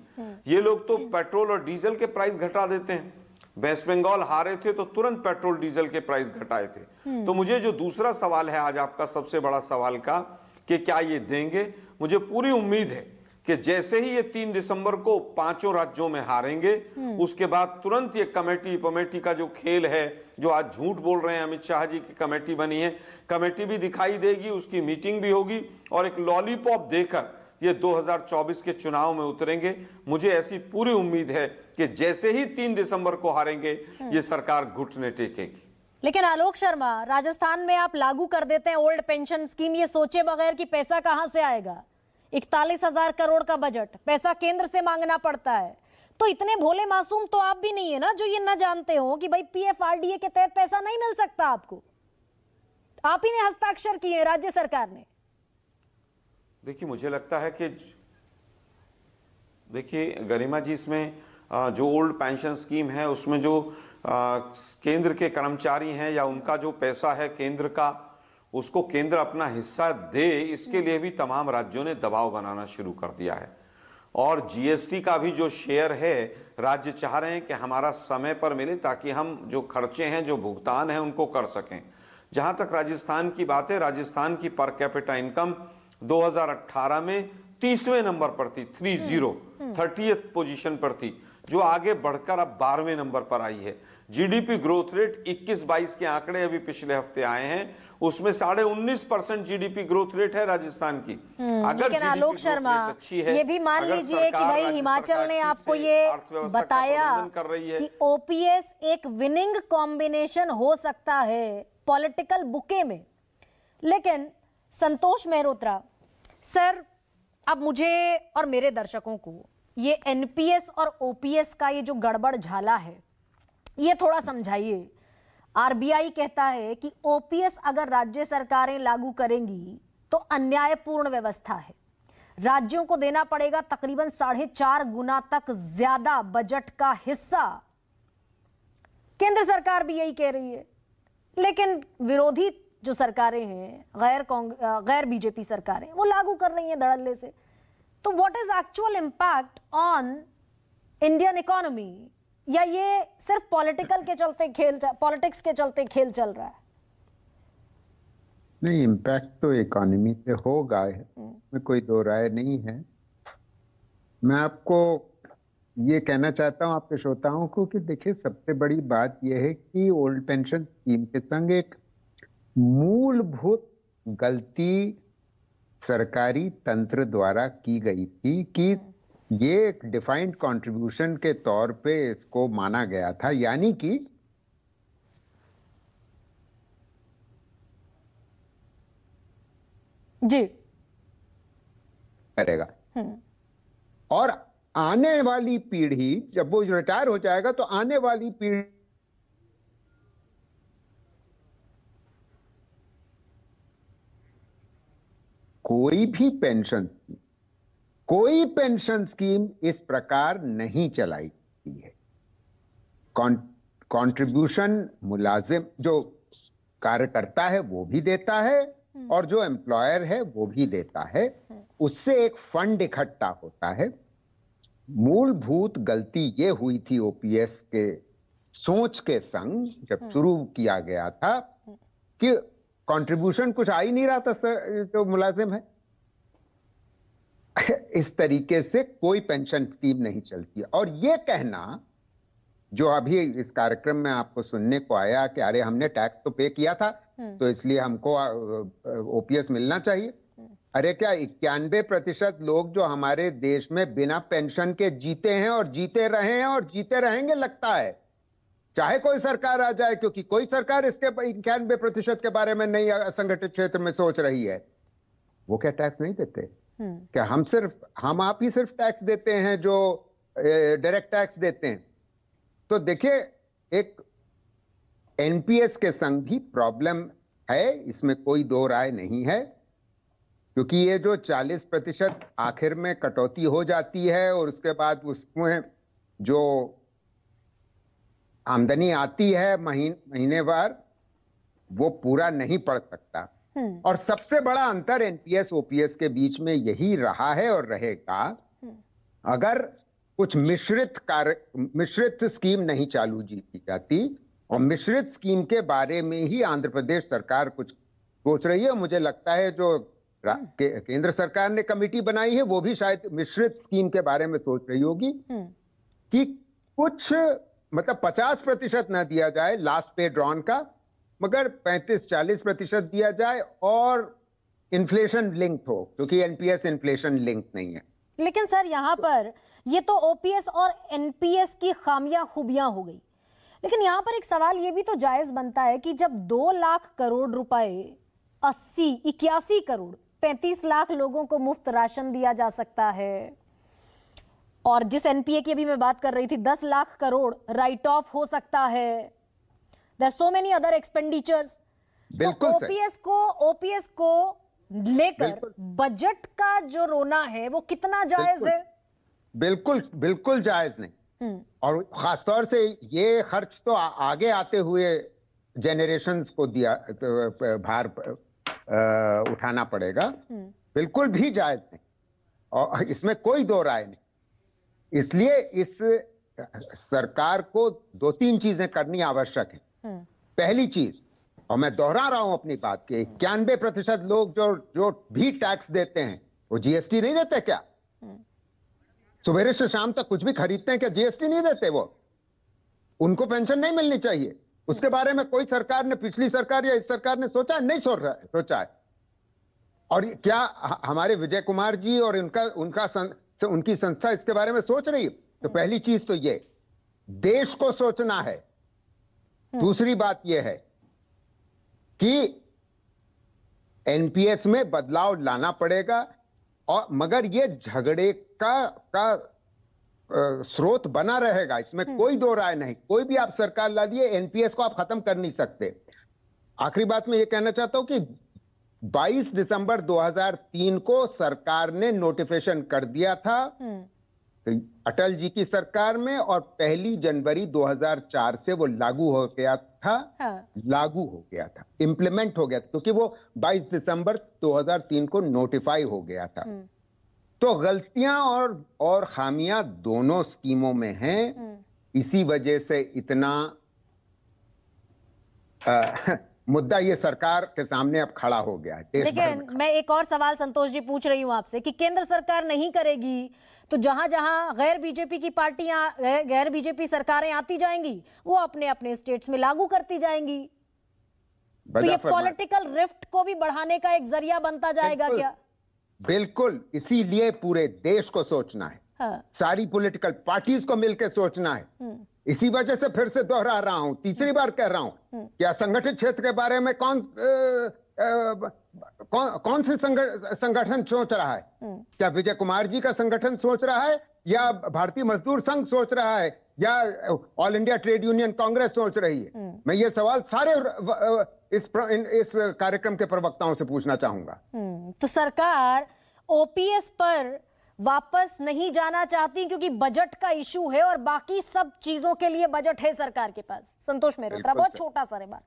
ये लोग तो पेट्रोल और डीजल के प्राइस घटा देते हैं। वेस्ट बंगाल हारे थे तो तुरंत पेट्रोल डीजल के प्राइस घटाए थे। तो मुझे जो दूसरा सवाल है आज आपका सबसे बड़ा सवाल का कि क्या ये देंगे, मुझे पूरी उम्मीद है कि जैसे ही ये 3 दिसंबर को 5 राज्यों में हारेंगे उसके बाद तुरंत ये कमेटी का जो खेल है, जो आज झूठ बोल रहे हैं अमित शाह जी की कमेटी बनी है, कमेटी भी दिखाई देगी, उसकी मीटिंग भी होगी और एक लॉलीपॉप देकर ये 2024 के चुनाव में उतरेंगे। मुझे ऐसी पूरी उम्मीद है कि जैसे ही 3 दिसंबर को हारेंगे ये सरकार घुटने टेकेगी। लेकिन आलोक शर्मा, राजस्थान में आप लागू कर देते हैं ओल्ड पेंशन स्कीम ये सोचे बगैर कि पैसा कहां से आएगा। 41,000 करोड़ का बजट, पैसा केंद्र से मांगना पड़ता है। तो इतने भोले मासूम तो आप भी नहीं है ना जो ये ना जानते हो कि भाई पीएफआरडीए के तहत पैसा नहीं मिल सकता आपको। आप ही ने हस्ताक्षर किए, राज्य सरकार ने। देखिए मुझे लगता है कि देखिए गरिमा जी, इसमें जो ओल्ड पेंशन स्कीम है उसमें जो केंद्र के कर्मचारी हैं या उनका जो पैसा है केंद्र का, उसको केंद्र अपना हिस्सा दे, इसके लिए भी तमाम राज्यों ने दबाव बनाना शुरू कर दिया है। और जीएसटी का भी जो शेयर है राज्य चाह रहे हैं कि हमारा समय पर मिले ताकि हम जो खर्चे हैं, जो भुगतान है उनको कर सकें। जहां तक राजस्थान की बात है, राजस्थान की पर कैपिटा इनकम 2018 में 30वें नंबर पर थी, 30th पोजीशन पर थी, जो आगे बढ़कर अब 12वें नंबर पर आई है। जीडीपी ग्रोथ रेट 21-22 के आंकड़े अभी पिछले हफ्ते आए हैं, उसमें 19.5% जीडीपी ग्रोथ रेट है राजस्थान की। अगर लेकिन आलोक शर्मा, ये भी मान लीजिए कि भाई हिमाचल ने आपको ये बताया कि ओपीएस एक विनिंग कॉम्बिनेशन हो सकता है पॉलिटिकल बुके में, लेकिन संतोष मेहरोत्रा सर, अब मुझे और मेरे दर्शकों को ये एनपीएस और ओपीएस का ये जो गड़बड़ झाला है ये थोड़ा समझाइए। आरबीआई कहता है कि ओपीएस अगर राज्य सरकारें लागू करेंगी तो अन्यायपूर्ण व्यवस्था है, राज्यों को देना पड़ेगा तकरीबन 4.5 गुना तक ज्यादा बजट का हिस्सा। केंद्र सरकार भी यही कह रही है, लेकिन विरोधी जो सरकारें हैं, गैर बीजेपी सरकारें, वो लागू कर रही हैं धड़ल्ले से। तो what is actual impact on Indian economy, या ये सिर्फ पॉलिटिक्स के चलते खेल चल रहा है? नहीं, इम्पैक्ट तो इकोनॉमी पे होगा, में कोई दो राय नहीं है। मैं आपको ये कहना चाहता हूं आपके श्रोताओं को कि देखिए, सबसे बड़ी बात यह है कि ओल्ड पेंशन स्कीम के संग एक मूलभूत गलती सरकारी तंत्र द्वारा की गई थी कि ये एक डिफाइंड कंट्रीब्यूशन के तौर पे इसको माना गया था, यानी कि जी करेगा और आने वाली पीढ़ी, जब वो रिटायर हो जाएगा तो आने वाली पीढ़ी कोई पेंशन स्कीम इस प्रकार नहीं चलाई गई है। कंट्रीब्यूशन मुलाजिम जो कार्यकर्ता है वो भी देता है और जो एम्प्लॉयर है वो भी देता है, उससे एक फंड इकट्ठा होता है। मूलभूत गलती ये हुई थी ओपीएस के सोच के संग जब शुरू किया गया था कि कंट्रीब्यूशन कुछ आ ही नहीं रहा था सर, जो मुलाजिम है। इस तरीके से कोई पेंशन स्कीम नहीं चलती है। और ये कहना जो अभी इस कार्यक्रम में आपको सुनने को आया कि अरे हमने टैक्स तो पे किया था तो इसलिए हमको ओपीएस मिलना चाहिए। अरे क्या 91% लोग जो हमारे देश में बिना पेंशन के जीते हैं और जीते रहे हैं और जीते रहेंगे लगता है, चाहे कोई सरकार आ जाए, क्योंकि कोई सरकार इसके 91% के बारे में नहीं असंगठित क्षेत्र में सोच रही है। वो क्या टैक्स नहीं देते? क्या हम आप ही सिर्फ टैक्स देते हैं जो डायरेक्ट टैक्स देते हैं? तो देखिए, एक एनपीएस के संग भी प्रॉब्लम है, इसमें कोई दो राय नहीं है, क्योंकि ये जो 40% आखिर में कटौती हो जाती है और उसके बाद उसमें जो आमदनी आती है महीनेवार, वो पूरा नहीं पड़ सकता। और सबसे बड़ा अंतर एनपीएस ओपीएस के बीच में यही रहा है और रहेगा। अगर कुछ मिश्रित स्कीम नहीं चालू की जाती, और मिश्रित स्कीम के बारे में ही आंध्र प्रदेश सरकार कुछ सोच रही है। मुझे लगता है जो केंद्र सरकार ने कमेटी बनाई है वो भी शायद मिश्रित स्कीम के बारे में सोच रही होगी कि कुछ मतलब 50% ना दिया जाए लास्ट पे ड्रॉन का, मगर 35-40% दिया जाए और इन्फ्लेशन लिंक्ड हो, क्योंकि एनपीएस इन्फ्लेशन लिंक्ड नहीं है। लेकिन सर यहाँ पर ये तो ओपीएस और एनपीएस की खामियां खूबियां हो गई, लेकिन यहाँ पर एक सवाल ये भी तो जायज बनता है कि जब 2 लाख करोड़ रुपए 81 करोड़ 35 लाख लोगों को मुफ्त राशन दिया जा सकता है, और जिस एनपीए की अभी मैं बात कर रही थी 10 लाख करोड़ राइट ऑफ हो सकता है, there so many other expenditures. बिल्कुल ओपीएस को लेकर बजट का जो रोना है वो कितना जायज है? बिल्कुल जायज नहीं। और खासतौर से ये खर्च तो आगे आते हुए जेनरेशंस को दिया भार उठाना पड़ेगा। बिल्कुल भी जायज नहीं, और इसमें कोई दो राय नहीं। इसलिए इस सरकार को 2-3 चीजें करनी आवश्यक है। पहली चीज, और मैं दोहरा रहा हूं अपनी बात के, 91% लोग जो भी टैक्स देते हैं वो जीएसटी नहीं देते क्या? सुबह से शाम तक कुछ भी खरीदते हैं क्या जीएसटी नहीं देते? वो उनको पेंशन नहीं मिलनी चाहिए? उसके बारे में कोई सरकार ने, पिछली सरकार या इस सरकार ने सोचा है? नहीं सोचा है। और क्या हमारे विजय कुमार जी और उनकी संस्था इसके बारे में सोच रही है? तो पहली चीज तो ये देश को सोचना है। दूसरी बात यह है कि एनपीएस में बदलाव लाना पड़ेगा, और मगर ये झगड़े का स्रोत बना रहेगा, इसमें कोई दो राय नहीं। कोई भी आप सरकार ला दिए, एनपीएस को आप खत्म कर नहीं सकते। आखिरी बात में ये कहना चाहता हूं कि 22 दिसंबर 2003 को सरकार ने नोटिफिकेशन कर दिया था अटल जी की सरकार में, और 1 जनवरी 2004 से वो लागू हो गया था, इंप्लीमेंट हो गया था, क्योंकि वो 22 दिसंबर 2003 को नोटिफाई हो गया था। तो गलतियां और खामियां दोनों स्कीमों में हैं। इसी वजह से इतना मुद्दा ये सरकार के सामने अब खड़ा हो गया है। लेकिन मैं एक और सवाल संतोष जी पूछ रही हूं आपसे कि केंद्र सरकार नहीं करेगी तो जहां जहां गैर बीजेपी की पार्टियां, गैर बीजेपी सरकारें आती जाएंगी, वो अपने अपने स्टेट्स में लागू करती जाएंगी, तो ये पॉलिटिकल रिफ्ट को भी बढ़ाने का एक जरिया बनता जाएगा क्या? बिल्कुल, इसीलिए पूरे देश को सोचना है। हाँ। सारी पॉलिटिकल पार्टीज को मिलकर सोचना है। इसी वजह से फिर से दोहरा रहा हूं, तीसरी बार कह रहा हूं कि असंगठित क्षेत्र के बारे में कौन से संगठन सोच रहा है? क्या विजय कुमार जी का संगठन सोच रहा है, या भारतीय मजदूर संघ सोच रहा है, या all India trade union Congress सोच रही है? मैं ये सवाल सारे इस कार्यक्रम के प्रवक्ताओं से पूछना चाहूंगा। तो सरकार ओपीएस पर वापस नहीं जाना चाहती क्योंकि बजट का इशू है, और बाकी सब चीजों के लिए बजट है सरकार के पास। संतोष मेहरोत्रा, बहुत छोटा सा बात।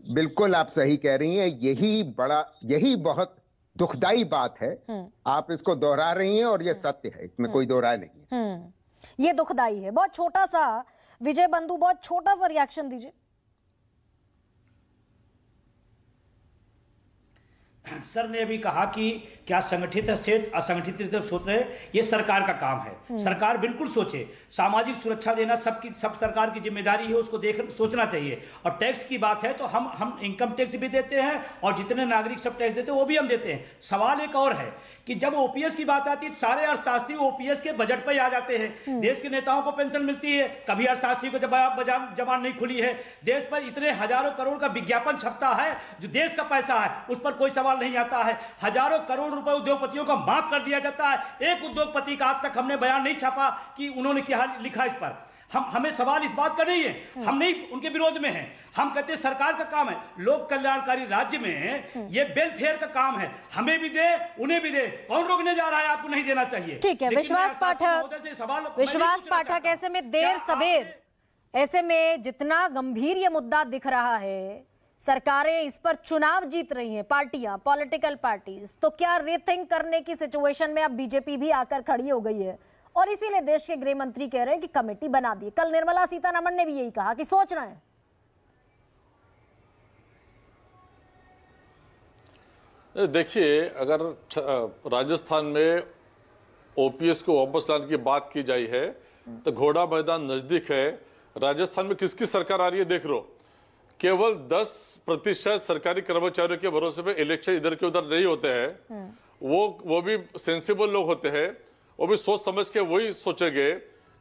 बिल्कुल आप सही कह रही हैं। यही बहुत दुखदाई बात है। आप इसको दोहरा रही हैं और ये सत्य है, इसमें कोई दो राय नहीं है। ये दुखदाई है। बहुत छोटा सा विजय बंधु, बहुत छोटा सा रिएक्शन दीजिए। सर ने अभी कहा कि क्या संगठित सेठ असंगठित की तरफ सोच रहे हैं, ये सरकार का काम है। सरकार बिल्कुल सोचे, सामाजिक सुरक्षा देना सब सरकार की जिम्मेदारी है, उसको सोचना चाहिए। और टैक्स की बात है तो हम इनकम टैक्स भी देते हैं और जितने नागरिक सब टैक्स देते हैं वो भी हम देते हैं। सवाल एक और है कि जब ओपीएस की बात आती है तो सारे अर्थशास्त्री ओपीएस के बजट पर आ जाते हैं। देश के नेताओं को पेंशन मिलती है, कभी अर्थशास्त्री को जबान नहीं खुली है। देश पर इतने हजारों करोड़ का विज्ञापन छपता है, जो देश का पैसा है उस पर कोई सवाल नहीं आता है। हजारों करोड़ रुपए उद्योगपतियों को माफ कर दिया जाता है। एक उद्योगपति का आज तक हमने बयान नहीं छापा कि उन्होंने क्या लिखा इस पर। हमें सवाल इस बात का नहीं है, हम नहीं उनके विरोध में हैं। हम कहते हैं सरकार का काम है, लोक कल्याणकारी राज्य में ये वेलफेयर का काम है, हमें भी दे उन्हें भी दे। कौन रोकने जा रहा है? आपको नहीं देना चाहिए। ठीक है, विश्वास पाठक ऐसे में देर सवेर, ऐसे में जितना गंभीर ये मुद्दा दिख रहा है, सरकारें इस पर चुनाव जीत रही हैं, पार्टियां, पॉलिटिकल पार्टीज, तो क्या रीथिंक करने की सिचुएशन में अब बीजेपी भी आकर खड़ी हो गई है? और इसीलिए देश के गृह मंत्री कह रहे हैं कि कमेटी बना दी। कल निर्मला सीतारमण ने भी यही कहा कि सोच रहे हैं। देखिए, अगर राजस्थान में ओपीएस को वापस लाने की बात की जाए है तो घोड़ा मैदान नजदीक है। राजस्थान में किसकी सरकार आ रही है देख लो। केवल 10% सरकारी कर्मचारियों के भरोसे पे इलेक्शन इधर के उधर नहीं होते हैं। वो भी सेंसिबल लोग होते हैं, वो भी सोच समझ के वही सोचेंगे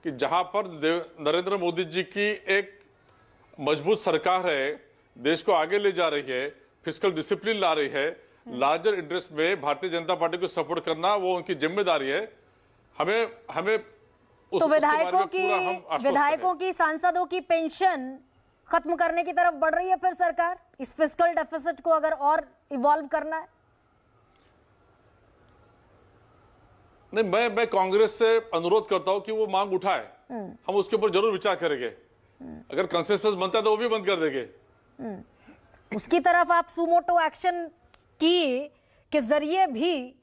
कि जहां पर नरेंद्र मोदी जी की एक मजबूत सरकार है, देश को आगे ले जा रही है, फिस्कल डिसिप्लिन ला रही है, लार्जर इंटरेस्ट में भारतीय जनता पार्टी को सपोर्ट करना वो उनकी जिम्मेदारी है। हमें तो विधायकों की सांसदों की पेंशन खत्म करने की तरफ बढ़ रही है फिर सरकार, इस फिस्कल डेफिसिट को अगर और इवॉल्व करना है। नहीं, मैं कांग्रेस से अनुरोध करता हूं कि वो मांग उठाए, हम उसके ऊपर जरूर विचार करेंगे। अगर कंसेंसस बनता है तो वो भी बंद कर देंगे। उसकी तरफ आप सुमोटो एक्शन के जरिए भी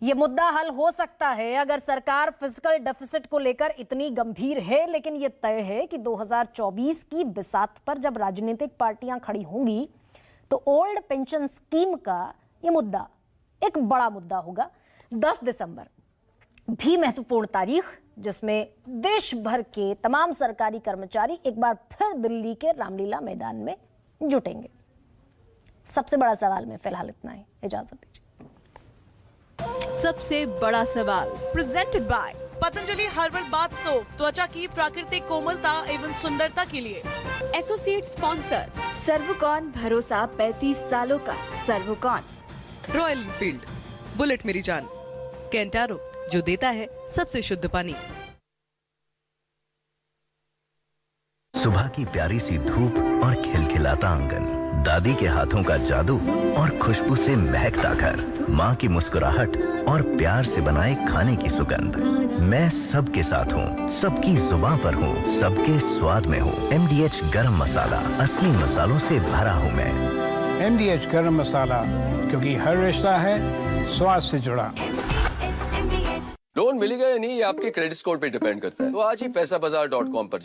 ये मुद्दा हल हो सकता है अगर सरकार फिस्कल डेफिसिट को लेकर इतनी गंभीर है। लेकिन ये तय है कि 2024 की बिसात पर जब राजनीतिक पार्टियां खड़ी होंगी तो ओल्ड पेंशन स्कीम का ये मुद्दा एक बड़ा मुद्दा होगा। 10 दिसंबर भी महत्वपूर्ण तारीख, जिसमें देश भर के तमाम सरकारी कर्मचारी एक बार फिर दिल्ली के रामलीला मैदान में जुटेंगे। सबसे बड़ा सवाल में फिलहाल इतना ही, इजाजत दीजिए। सबसे बड़ा सवाल presented by Patanjali herbal bath soap, त्वचा की प्राकृतिक कोमलता एवं सुंदरता के लिए। एसोसिएट स्पॉन्सर सर्वकॉन, भरोसा 35 सालों का सर्वकॉन। रॉयल एनफील्ड, बुलेट मेरी जान। कैंटारो, जो देता है सबसे शुद्ध पानी। सुबह की प्यारी सी धूप और खिलखिलाता आंगन, दादी के हाथों का जादू और खुशबू से महकता घर, माँ की मुस्कुराहट और प्यार से बनाए खाने की सुगंध। मैं सबके साथ हूँ, सबकी जुबान पर हूँ, सबके स्वाद में हूँ। MDH गरम मसाला, असली मसालों से भरा हूँ मैं। MDH गरम मसाला, क्योंकि हर रिश्ता है स्वाद से जुड़ा। लोन मिलेगा या नहीं ये आपके क्रेडिट स्कोर पे डिपेंड करता है। तो आज ही पैसाबाजार.com पर